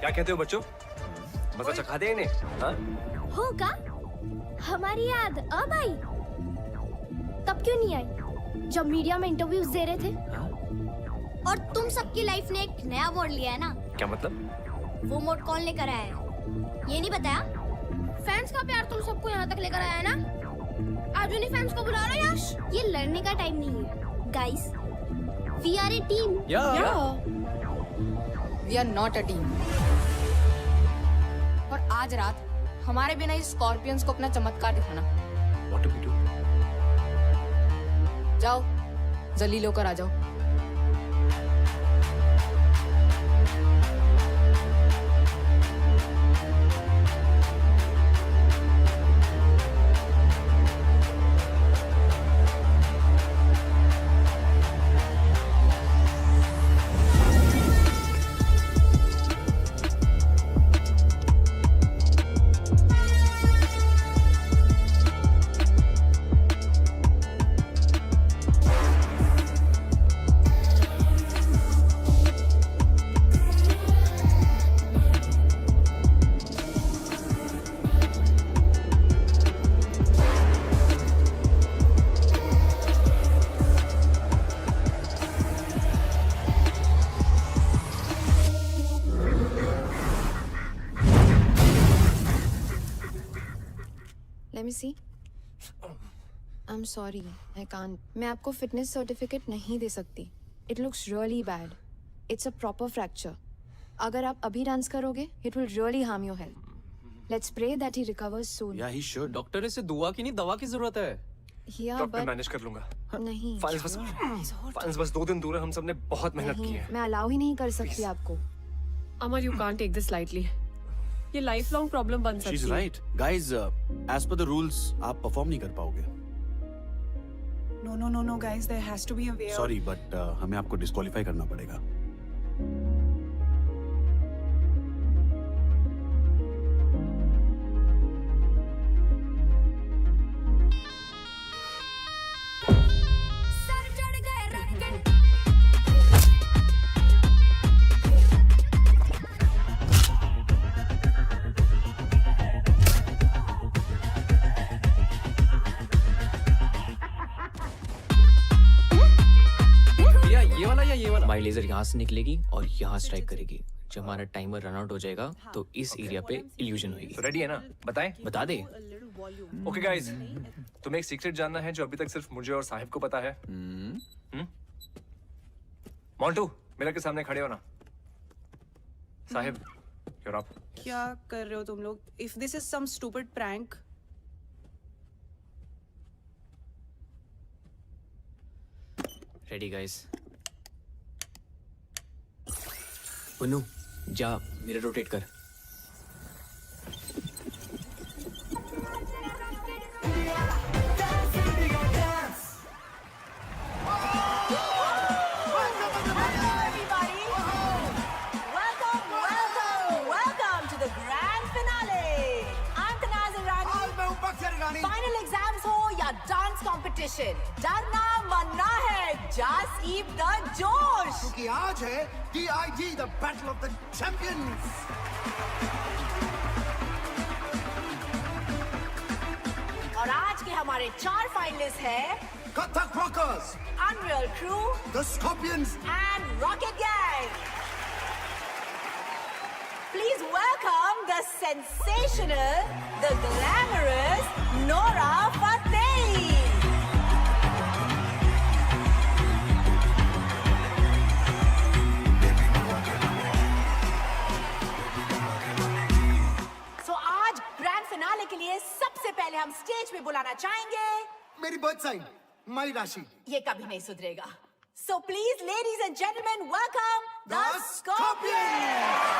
क्या कहते हो बच्चों, मजा चखा दे इन्हें? हाँ? होगा हमारी याद अब आई, तब क्यों नहीं आई जब मीडिया में इंटरव्यूज दे रहे थे? और तुम सबकी लाइफ ने एक नया मोड़ लिया है ना। क्या मतलब? वो मोड़ कौन लेकर आया है ये नहीं बताया? फैंस का प्यार तुम सबको यहाँ तक लेकर आया है ना। आज उन्हीं फैंस को बुला रहे हो यश। ये लड़ने का टाइम नहीं है guys, we are a team. We are not a team. और आज रात हमारे बिना इस स्कॉर्पियंस को अपना चमत्कार दिखाना। What do we do? जाओ जलील होकर आ जाओ। me see. I'm sorry, I can't. मैं आपको fitness certificate नहीं दे सकती. It looks really bad. It's a proper fracture. अगर आप अभी डांस करोगे, it will really harm your health. Let's pray that he recovers soon. Yeah, he should. Doctor इसे दुआ की नहीं दवा की जरूरत है. Yeah, डॉक्टर but मैनेज कर लूंगा. नहीं. फाइल्स बस 2 दिन दूर है. हम सबने बहुत मेहनत की नहीं, है. मैं allow ही नहीं कर सकती आपको. Amar, you can't take this lightly. ये लाइफ लॉन्ग प्रॉब्लम बन सकती है. She's right. Guys, as per the rules, आप परफॉर्म नहीं कर पाओगे. No, guys, there has to be a way. Sorry, but हमें आपको डिस्क्वालीफाई करना पड़ेगा. हमारी लेजर यहाँ से निकलेगी और यहाँ स्ट्राइक करेगी. जब हमारा टाइमर रन आउट हो जाएगा तो इस एरिया पे इल्यूजन होगी. रेडी है ना? बताएं? बता दे. ओके गाइस, तुम्हें एक सीक्रेट जानना है जो अभी तक सिर्फ मुझे और साहिब को पता है. मोंटू, मिरर के सामने खड़े हो ना. Sahib, you're up. क्या कर रहे हो तुम लोग? If this is some stupid prank. Ready guys. Punnu, जा मिरर रोटेट कर. Welcome to the grand finale. I'm Tanaz Irani. Final exams हो या डांस कंपटीशन, डरना मरना है. Just keep the जोश. क्योंकि आज है DID, the Battle of the Champions. और आज के हमारे 4 फाइनलिस्ट हैं Kathak Rockers, Unreal Crew, the Scorpions, and Rocket Gang. Please welcome the sensational, the glamorous Nora Fateh. So आज ग्रैंड फिनाले के लिए सबसे पहले हम स्टेज पे बुलाना चाहेंगे मेरी बर्थ साइन, माई राशि. ये कभी नहीं सुधरेगा. So please, ladies and gentlemen, welcome the Scorpions.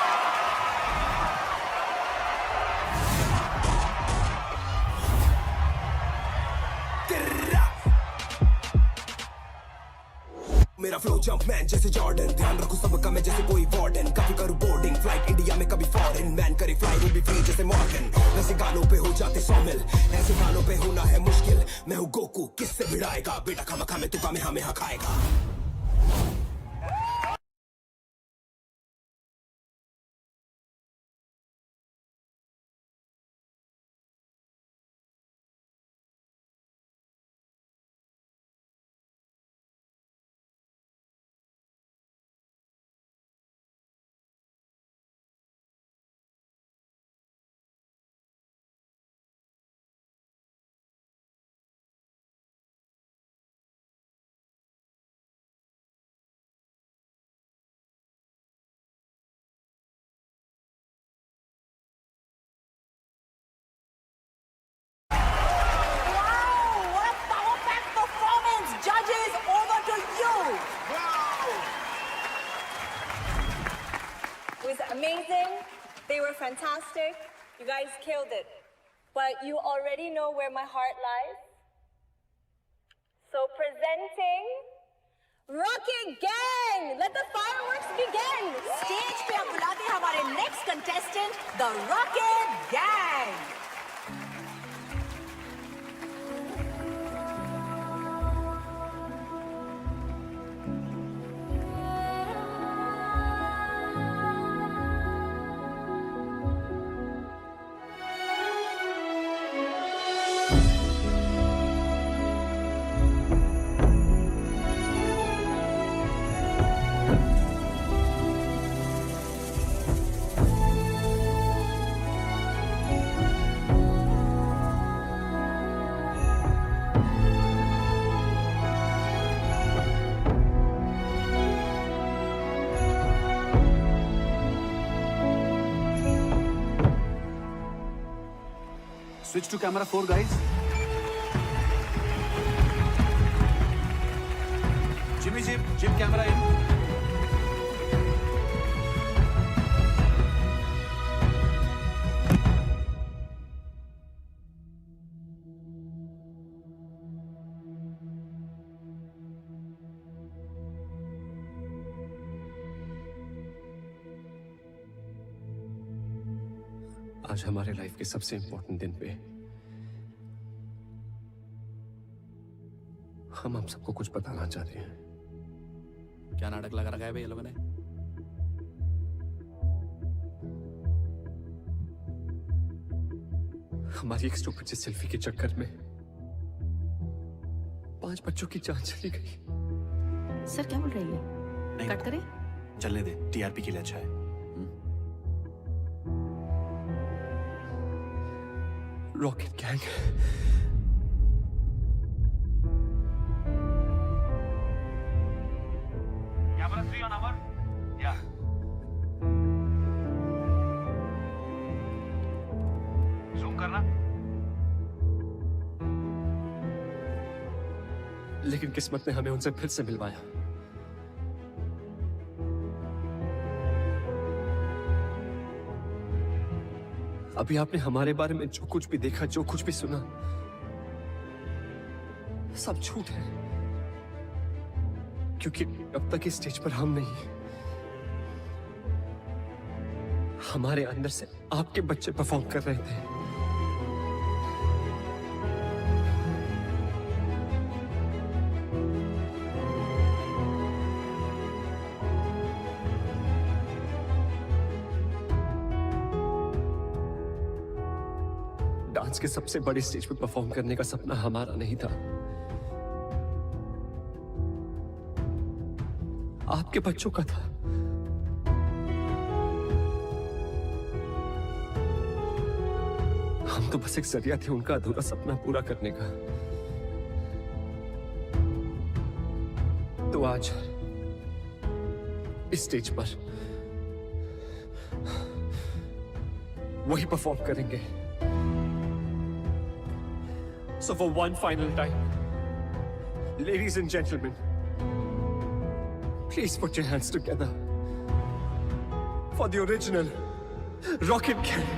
मेरा फ्लो जंप मैन जैसे जॉर्डन. ध्यान रखूं सबका मैं जैसे कोई वार्डन. कभी करूं बोर्डिंग फ्लाइट इंडिया में, कभी फॉरेन. मैन करे फ्लाई वो भी फ्री जैसे मॉर्गन. वैसे गानों पे हो जाते 100 मिल, ऐसे गानों पे होना है मुश्किल. मैं हूं गोकू, किससे भिड़ाएगा बेटा? खामा में तुका में हमें खाएगा. Judges, over to you. It was amazing. They were fantastic. You guys killed it. But you already know where my heart lies. So presenting Rocket Gang. Let the fireworks begin. Stage पे हम बुलाते हैं हमारे next contestant, the Rocket Gang. Switch to camera 4, guys. Jimmy Jim camera in. आज हमारे life के सबसे important दिन पे हम आप सबको कुछ बताना चाहते हैं। क्या नाटक लगा रखा है भाई ये लोगों ने? हमारी एक स्टूपिड सी सेल्फी के चक्कर में 5 बच्चों की जान चली गई। सर क्या बोल रही है? कट करें? चलने दे, टीआरपी के लिए अच्छा है। Rocket gang Camera 3 on our. Yeah. Zoom करना. लेकिन किस्मत ने हमें उनसे फिर से मिलवाया। अभी आपने हमारे बारे में जो कुछ भी देखा, जो कुछ भी सुना, सब झूठ है। क्योंकि अब तक इस स्टेज पर हम नहीं, हमारे अंदर से आपके बच्चे परफॉर्म कर रहे थे। डांस के सबसे बड़े स्टेज पर परफॉर्म करने का सपना हमारा नहीं था, आपके बच्चों का था। हम तो बस एक जरिया थे उनका अधूरा सपना पूरा करने का। तो आज इस स्टेज पर वही परफॉर्म करेंगे। So for one final time, ladies and gentlemen, please put your hands together for the original Rocket Gang.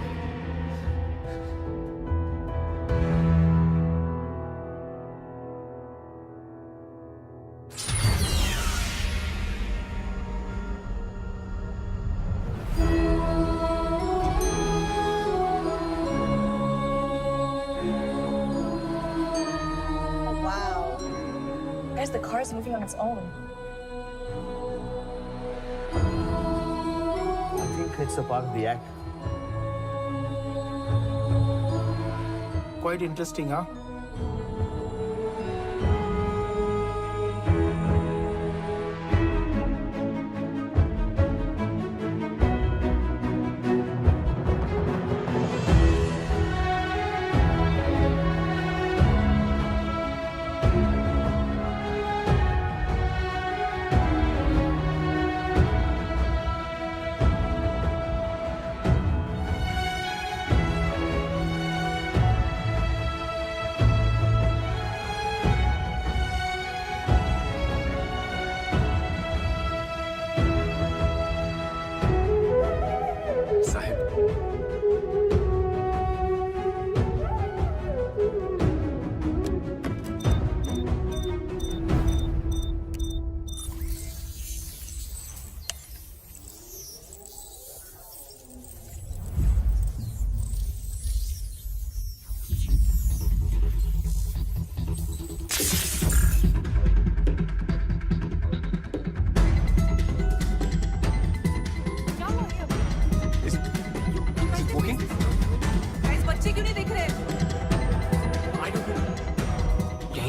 The car is moving on its own. I think it's a part of the act. Quite interesting, huh?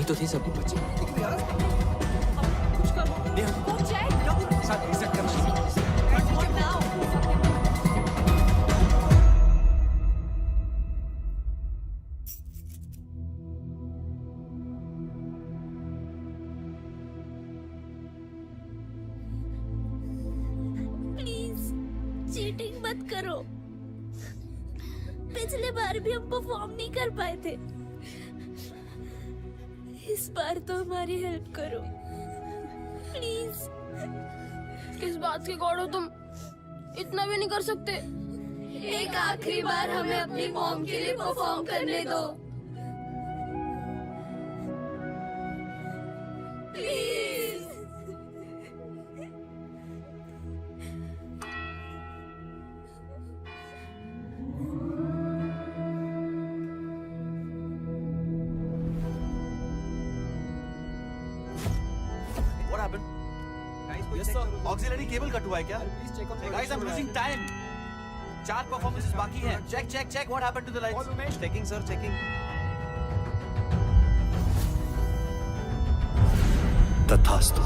तो थे सब बच्चे। Please cheating मत करो। पिछले बार भी हम perform नहीं कर पाए थे। इस बार तो हमारी हेल्प करो प्लीज। किस बात के गॉड हो तुम? इतना भी नहीं कर सकते। एक आखिरी बार हमें अपनी मॉम के लिए परफॉर्म करने दो please. What happened? Yes sir. Auxiliary cable cut हुआ है क्या? Guys, I'm losing time. 4 performances बाकी हैं. Check. What happened to the lights? Checking sir, checking. तथास्तु।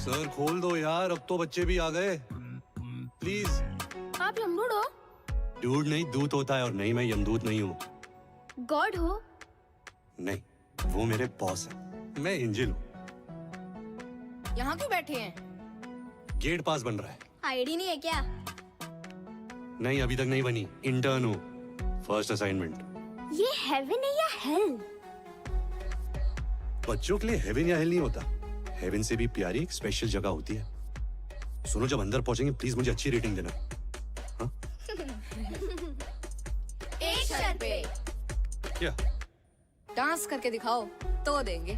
सर खोल दो यार, अब तो बच्चे भी आ गए। प्लीज। आप यमदूत हो? डूड नहीं, दूत होता है, और नहीं मैं यमदूत नहीं हूँ। गॉड हो? नहीं, वो मेरे बॉस है, मैं एंजल हूँ। यहाँ क्यों बैठे हैं? गेट पास बन रहा है। आईडी नहीं है क्या? नहीं, अभी तक नहीं बनी, इंटर्न हूँ, फर्स्ट असाइनमेंट। ये हेवन है या हेल? बच्चों के लिए हेवन या हेल नहीं होता, हेवन से भी प्यारी एक स्पेशल जगह होती है। सुनो, जब अंदर पहुंचेंगे प्लीज मुझे अच्छी रेटिंग देना। हाँ? एक शर्त पे। क्या? डांस करके दिखाओ तो देंगे।